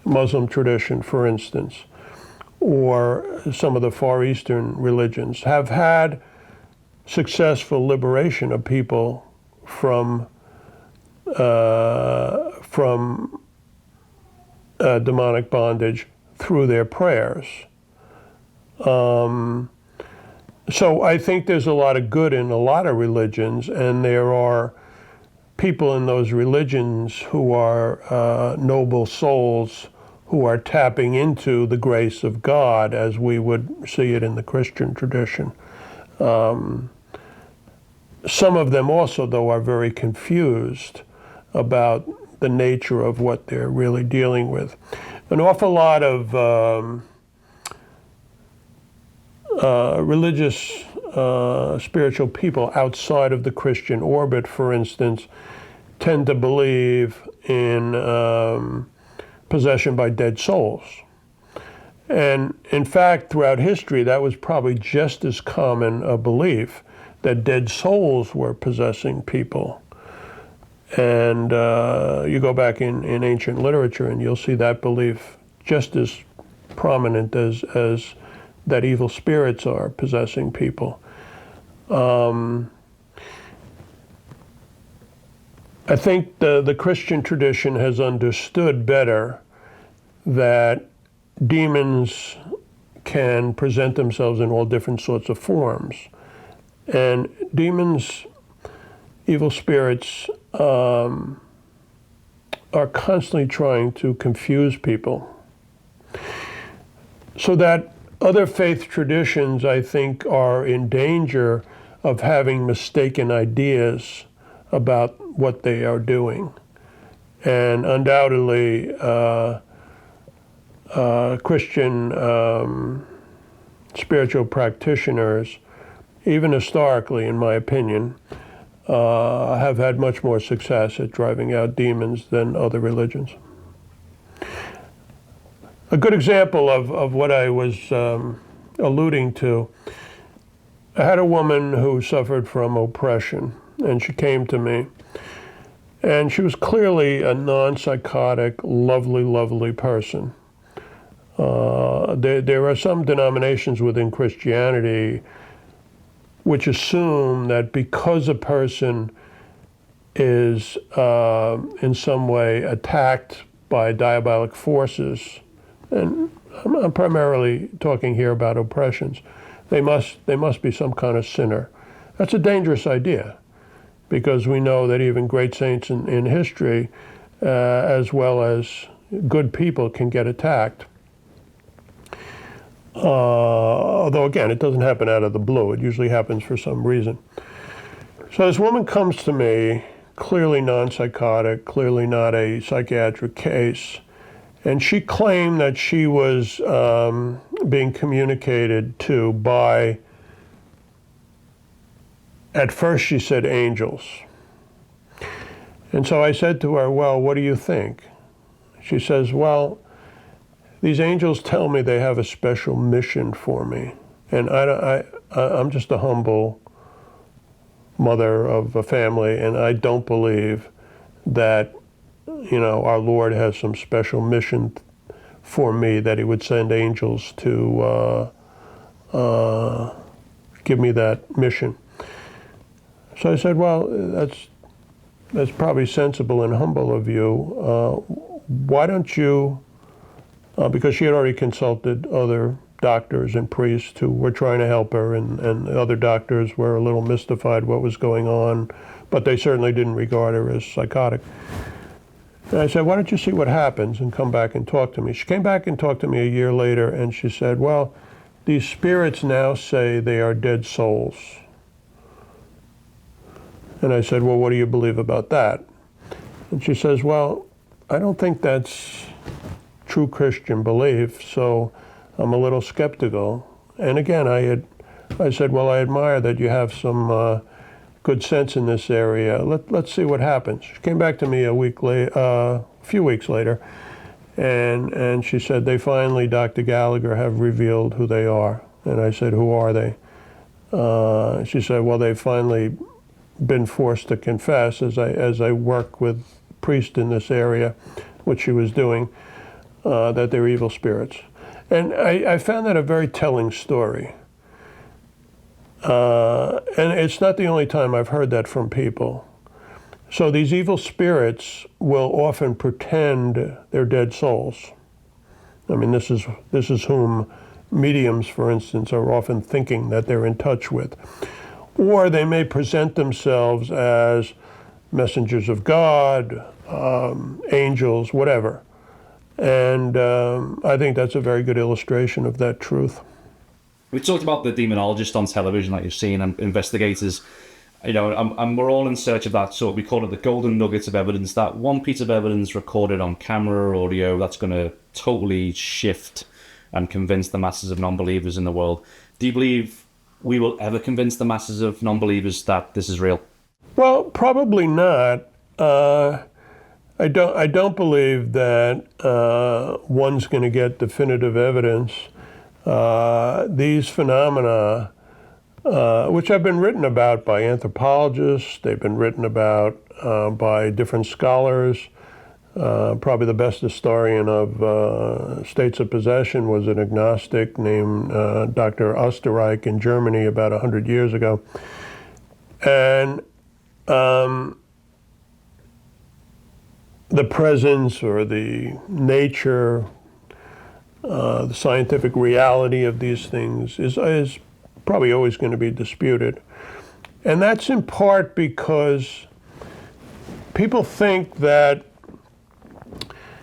S3: Muslim tradition, for instance, or some of the Far Eastern religions, have had successful liberation of people from demonic bondage through their prayers. So I think there's a lot of good in a lot of religions, and there are people in those religions who are noble souls who are tapping into the grace of God as we would see it in the Christian tradition. some of them also, though, are very confused about the nature of what they're really dealing with. An awful lot of religious, spiritual people outside of the Christian orbit, for instance, tend to believe in possession by dead souls. And in fact, throughout history, that was probably just as common a belief, that dead souls were possessing people. And you go back in ancient literature and you'll see that belief just as prominent as that evil spirits are possessing people. I think the Christian tradition has understood better that demons can present themselves in all different sorts of forms. And demons, evil spirits, are constantly trying to confuse people. So that other faith traditions, I think, are in danger of having mistaken ideas about what they are doing. And undoubtedly, Christian spiritual practitioners, even historically, in my opinion, have had much more success at driving out demons than other religions. A good example of what I was alluding to, I had a woman who suffered from oppression, and she came to me, and she was clearly a non-psychotic, lovely, lovely person. There are some denominations within Christianity which assume that because a person is in some way attacked by diabolic forces, and I'm primarily talking here about oppressions, they must be some kind of sinner. That's a dangerous idea, because we know that even great saints in history, as well as good people, can get attacked. Although, again, it doesn't happen out of the blue. It usually happens for some reason. So this woman comes to me, clearly non-psychotic, clearly not a psychiatric case, and she claimed that she was being communicated to by, at first she said angels. And so I said to her, well, what do you think? She says, well, these angels tell me they have a special mission for me, and I'm just a humble mother of a family, and I don't believe that, our Lord has some special mission for me, that He would send angels to give me that mission. So I said, well, that's probably sensible and humble of you. Why don't you? Because she had already consulted other doctors and priests who were trying to help her, and the other doctors were a little mystified what was going on, but they certainly didn't regard her as psychotic. And I said, why don't you see what happens and come back and talk to me? She came back and talked to me a year later, and she said, well, these spirits now say they are dead souls. And I said, well, what do you believe about that? And she says, well, I don't think that's true Christian belief, so I'm a little skeptical. And again, I said, well, I admire that you have some good sense in this area. Let's see what happens. She came back to me a few weeks later, and she said, they finally, Dr. Gallagher, have revealed who they are. And I said, who are they? She said, well, they've finally been forced to confess as I work with priests in this area, which she was doing, that they're evil spirits. And I found that a very telling story. And it's not the only time I've heard that from people. So these evil spirits will often pretend they're dead souls. I mean, this is whom mediums, for instance, are often thinking that they're in touch with. Or they may present themselves as messengers of God, angels, whatever. And I think that's a very good illustration of that truth.
S2: We talked about the demonologist on television that you've seen and investigators. And we're all in search of that sort. We call it the golden nugget of evidence. That one piece of evidence recorded on camera or audio that's going to totally shift and convince the masses of non-believers in the world. Do you believe we will ever convince the masses of non-believers that this is real?
S3: Well, probably not. I don't believe that one's going to get definitive evidence. These phenomena, which have been written about by anthropologists, they've been written about by different scholars. Probably the best historian of states of possession was an agnostic named Dr. Osterreich in Germany about 100 years ago. And the presence or the nature, the scientific reality of these things is probably always going to be disputed. And that's in part because people think that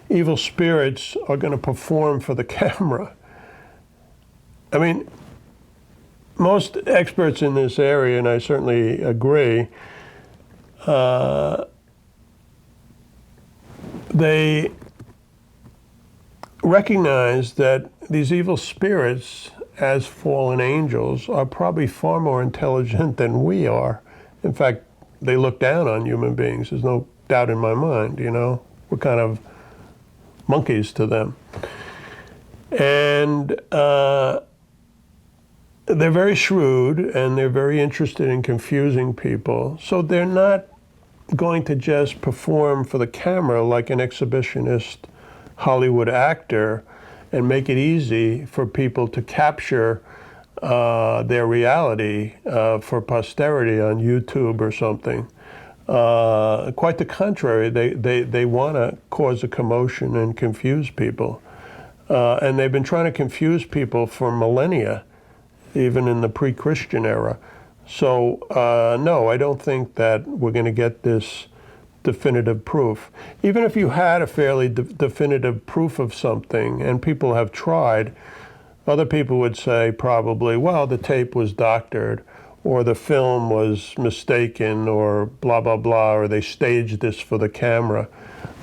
S3: evil spirits are going to perform for the camera. I mean, most experts in this area, and I certainly agree, they recognize that these evil spirits, as fallen angels, are probably far more intelligent than we are. In fact, they look down on human beings. There's no doubt in my mind, We're kind of monkeys to them. And they're very shrewd and they're very interested in confusing people. So they're not going to just perform for the camera like an exhibitionist Hollywood actor and make it easy for people to capture their reality for posterity on YouTube or something. Quite the contrary, they want to cause a commotion and confuse people. And they've been trying to confuse people for millennia, even in the pre-Christian era. So, no, I don't think that we're going to get this definitive proof. Even if you had a fairly definitive proof of something, and people have tried, other people would say probably, well, the tape was doctored, or the film was mistaken, or blah, blah, blah, or they staged this for the camera.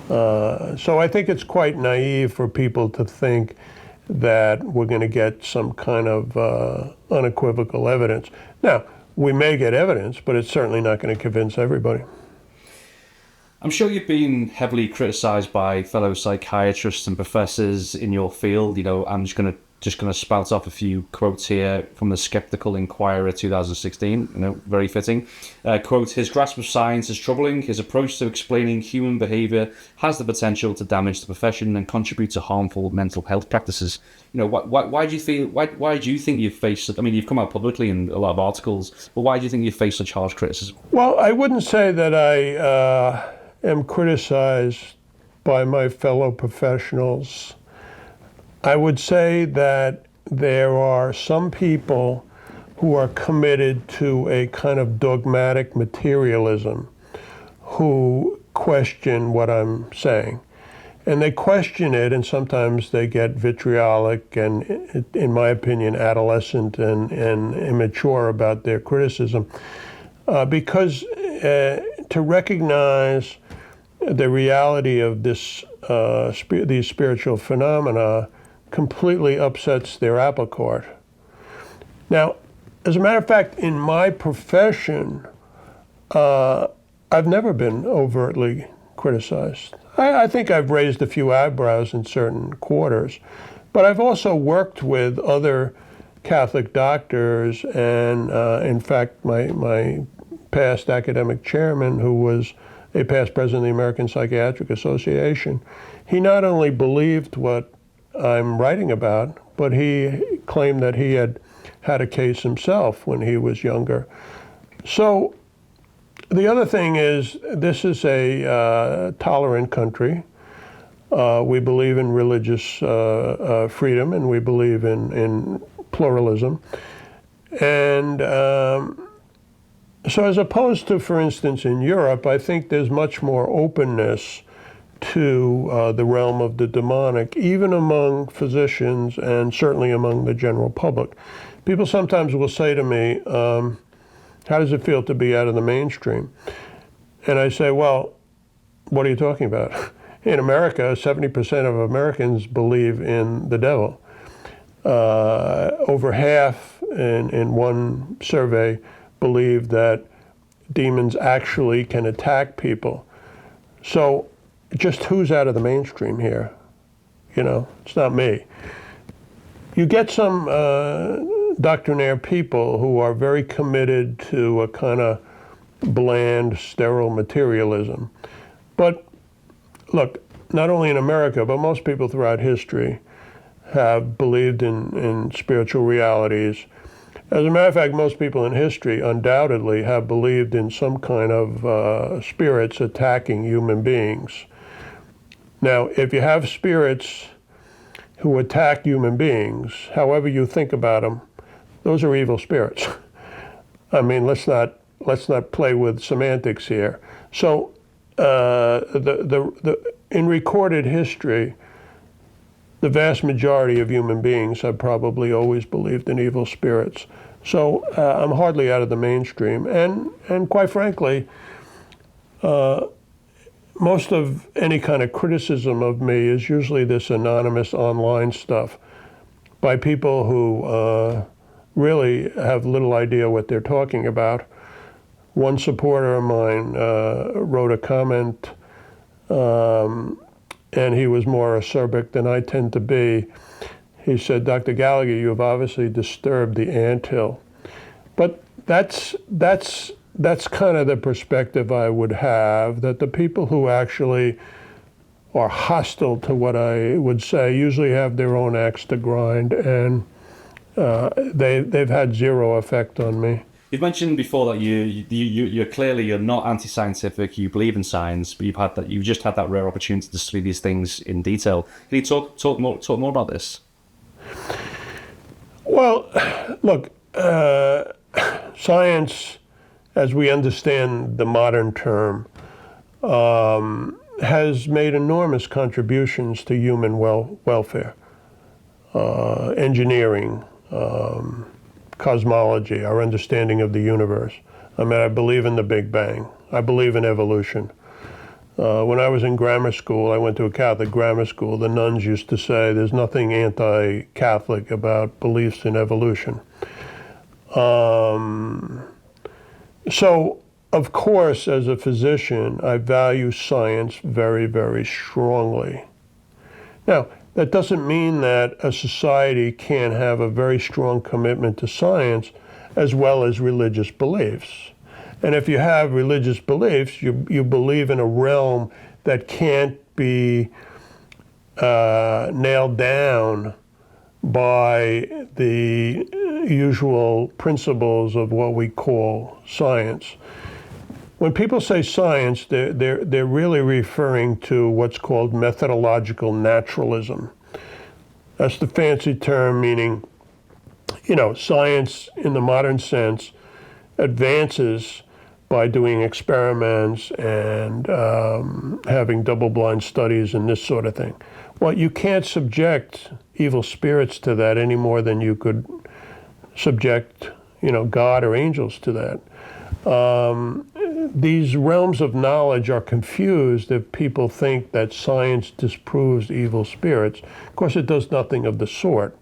S3: So I think it's quite naive for people to think that we're going to get some kind of unequivocal evidence. Now, we may get evidence, but it's certainly not going to convince everybody.
S2: I'm sure you've been heavily criticised by fellow psychiatrists and professors in your field. I'm just going to spout off a few quotes here from the Skeptical Inquirer 2016, very fitting. Quote, "His grasp of science is troubling. His approach to explaining human behaviour has the potential to damage the profession and contribute to harmful mental health practices." Why do you think you've faced, you've come out publicly in a lot of articles, but why do you think you've faced such harsh criticism?
S3: Well, I wouldn't say that I am criticized by my fellow professionals. I would say that there are some people who are committed to a kind of dogmatic materialism who question what I'm saying. And they question it, and sometimes they get vitriolic and, in my opinion, adolescent and immature about their criticism. Because to recognize the reality of these spiritual phenomena completely upsets their apple cart. Now, as a matter of fact, in my profession, I've never been overtly criticized. I think I've raised a few eyebrows in certain quarters, but I've also worked with other Catholic doctors, and in fact, my past academic chairman, who was a past president of the American Psychiatric Association, he not only believed what I'm writing about, but he claimed that he had had a case himself when he was younger. So the other thing is, this is a tolerant country. We believe in religious freedom, and we believe in pluralism. And so as opposed to, for instance, in Europe, I think there's much more openness to the realm of the demonic, even among physicians and certainly among the general public. People sometimes will say to me, How does it feel to be out of the mainstream? And I say, well, what are you talking about? In America, 70% of Americans believe in the devil. Over half in one survey believe that demons actually can attack people. So just who's out of the mainstream here? You know, it's not me. You get some doctrinaire people who are very committed to a kind of bland, sterile materialism. But look, not only in America, but most people throughout history have believed in spiritual realities. As a matter of fact, most people in history undoubtedly have believed in some kind of spirits attacking human beings. Now, if you have spirits who attack human beings, however you think about them, those are evil spirits. I mean, let's not play with semantics here. So, in recorded history, the vast majority of human beings have probably always believed in evil spirits. So I'm hardly out of the mainstream. And quite frankly, most of any kind of criticism of me is usually this anonymous online stuff by people who really have little idea what they're talking about. One supporter of mine wrote a comment, and he was more acerbic than I tend to be. He said, Dr. Gallagher, you have obviously disturbed the anthill. But that's kind of the perspective I would have, that the people who actually are hostile to what I would say usually have their own axe to grind, and they've had zero effect on me.
S2: You've mentioned before that you're not anti-scientific. You believe in science, but you've just had that rare opportunity to study these things in detail. Can you talk more about this?
S3: Well, look, science, as we understand the modern term, has made enormous contributions to human welfare, engineering, cosmology, our understanding of the universe. I mean, I believe in the Big Bang. I believe in evolution. When I was in grammar school, I went to a Catholic grammar school, the nuns used to say there's nothing anti-Catholic about beliefs in evolution. So, of course, as a physician, I value science very, very strongly. Now, that doesn't mean that a society can't have a very strong commitment to science as well as religious beliefs. And if you have religious beliefs, you believe in a realm that can't be nailed down by the usual principles of what we call science. When people say science, they're really referring to what's called methodological naturalism. That's the fancy term meaning, science in the modern sense advances by doing experiments and having double-blind studies and this sort of thing. Well, you can't subject evil spirits to that any more than you could subject, God or angels to that. These realms of knowledge are confused if people think that science disproves evil spirits. Of course, it does nothing of the sort.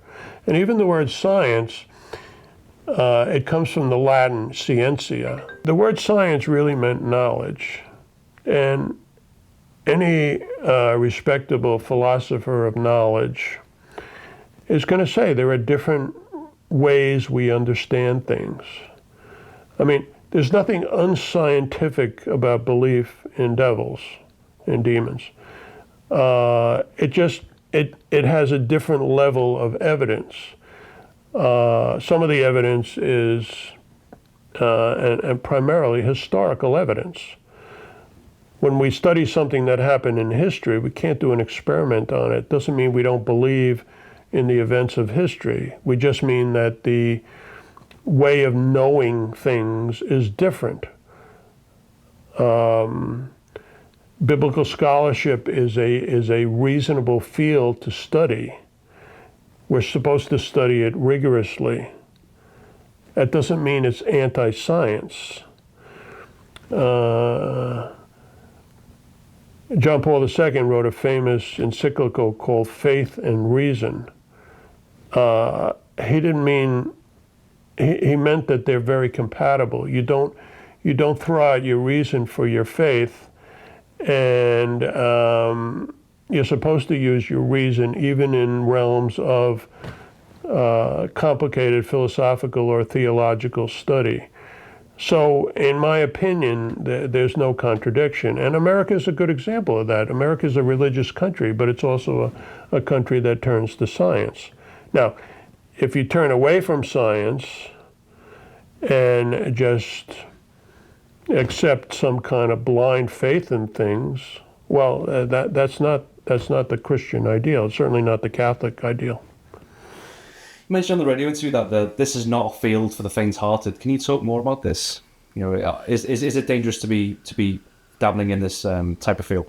S3: And even the word science, it comes from the Latin scientia. The word science really meant knowledge. And any respectable philosopher of knowledge is going to say there are different ways we understand things. I mean, there's nothing unscientific about belief in devils, in demons. It has a different level of evidence. Some of the evidence is, and primarily historical evidence. When we study something that happened in history, we can't do an experiment on it. Doesn't mean we don't believe in the events of history. We just mean that the way of knowing things is different. Biblical scholarship is a reasonable field to study. We're supposed to study it rigorously. That doesn't mean it's anti-science. John Paul II wrote a famous encyclical called Faith and Reason. He didn't mean, he meant that they're very compatible. You don't throw out your reason for your faith, and you're supposed to use your reason even in realms of complicated philosophical or theological study. So, in my opinion, there's no contradiction. And America is a good example of that. America is a religious country, but it's also a country that turns to science. Now, if you turn away from science and just accept some kind of blind faith in things, well, that's not the Christian ideal. It's certainly not the Catholic ideal.
S2: You mentioned on the radio interview that this is not a field for the faint-hearted. Can you talk more about this? You know, is it dangerous to be dabbling in this type of field?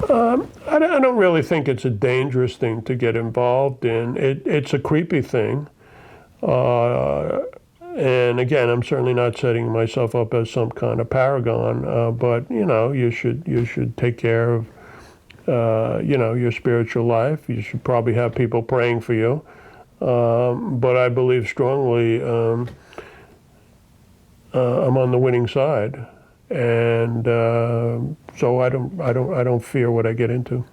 S3: I don't really think it's a dangerous thing to get involved in. It's a creepy thing. And again, I'm certainly not setting myself up as some kind of paragon, but you know, you should take care of your spiritual life. You should probably have people praying for you. But I believe strongly I'm on the winning side, and so I don't fear what I get into.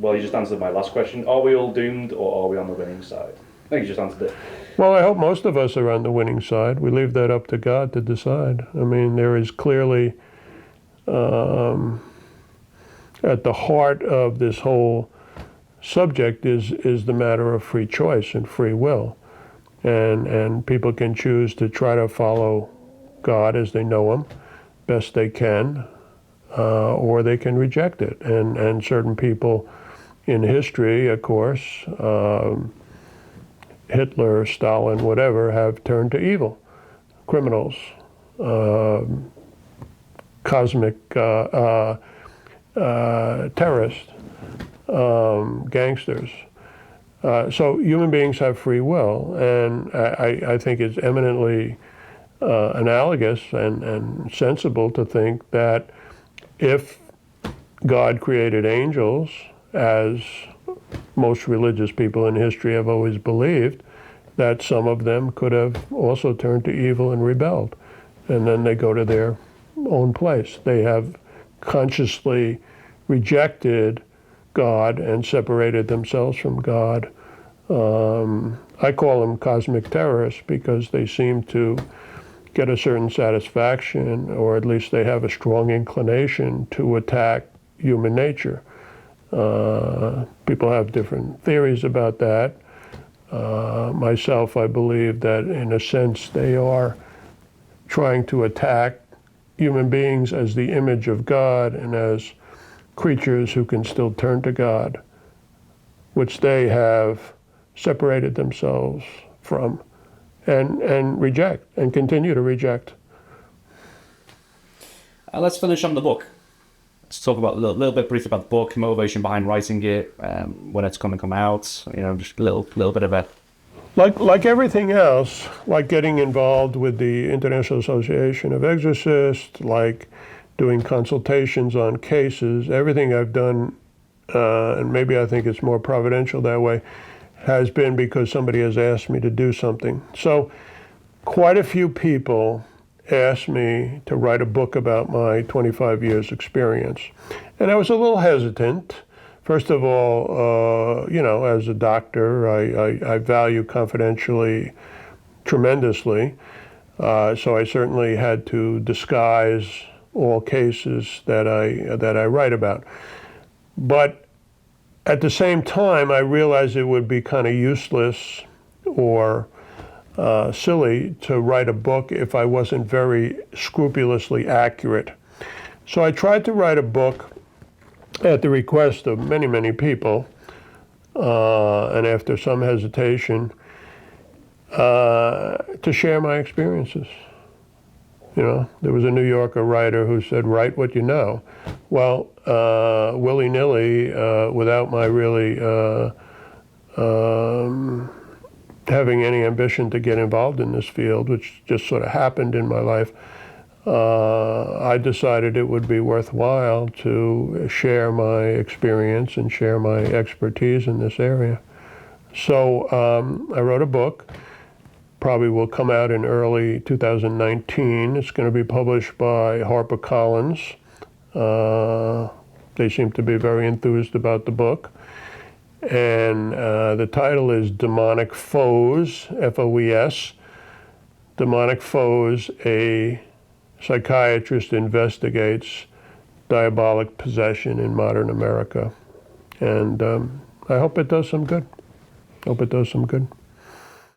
S2: You just answered my last question. Are we all doomed, or are we on the winning side? I think you just answered it.
S3: Well, I hope most of us are on the winning side. We leave that up to God to decide. I mean, there is clearly at the heart of this whole subject is the matter of free choice and free will. And people can choose to try to follow God as they know him, best they can, or they can reject it. And certain people in history, of course, Hitler, Stalin, whatever, have turned to evil. Criminals, cosmic terrorists, gangsters. So human beings have free will, and I think it's eminently analogous and sensible to think that if God created angels, as most religious people in history have always believed, that some of them could have also turned to evil and rebelled, and then they go to their own place. They have consciously rejected God and separated themselves from God. I call them cosmic terrorists because they seem to get a certain satisfaction, or at least they have a strong inclination to attack human nature. People have different theories about that. Myself, I believe that in a sense they are trying to attack human beings as the image of God and as creatures who can still turn to God, which they have separated themselves from and reject and continue to reject.
S2: Let's finish on the book. Let's talk about a little bit briefly about the book, motivation behind writing it, when it's going to come out. You know, just a little bit of it.
S3: Like everything else, like getting involved with the International Association of Exorcists, like doing consultations on cases, everything I've done, and maybe I think it's more providential that way, has been because somebody has asked me to do something. So quite a few people asked me to write a book about my 25 years experience. And I was a little hesitant. First of all, as a doctor, I value confidentiality tremendously. So I certainly had to disguise all cases that I write about. But at the same time, I realized it would be kind of useless or silly to write a book if I wasn't very scrupulously accurate. So I tried to write a book at the request of many, many people, and after some hesitation, to share my experiences. You know, there was a New Yorker writer who said, write what you know. Well, willy-nilly, without my really having any ambition to get involved in this field, which just sort of happened in my life, I decided it would be worthwhile to share my experience and share my expertise in this area. So I wrote a book, probably will come out in early 2019. It's going to be published by HarperCollins. They seem to be very enthused about the book. And the title is Demonic Foes, F-O-E-S. Demonic Foes, a psychiatrist investigates diabolic possession in modern America. And I hope it does some good. Hope it does some good.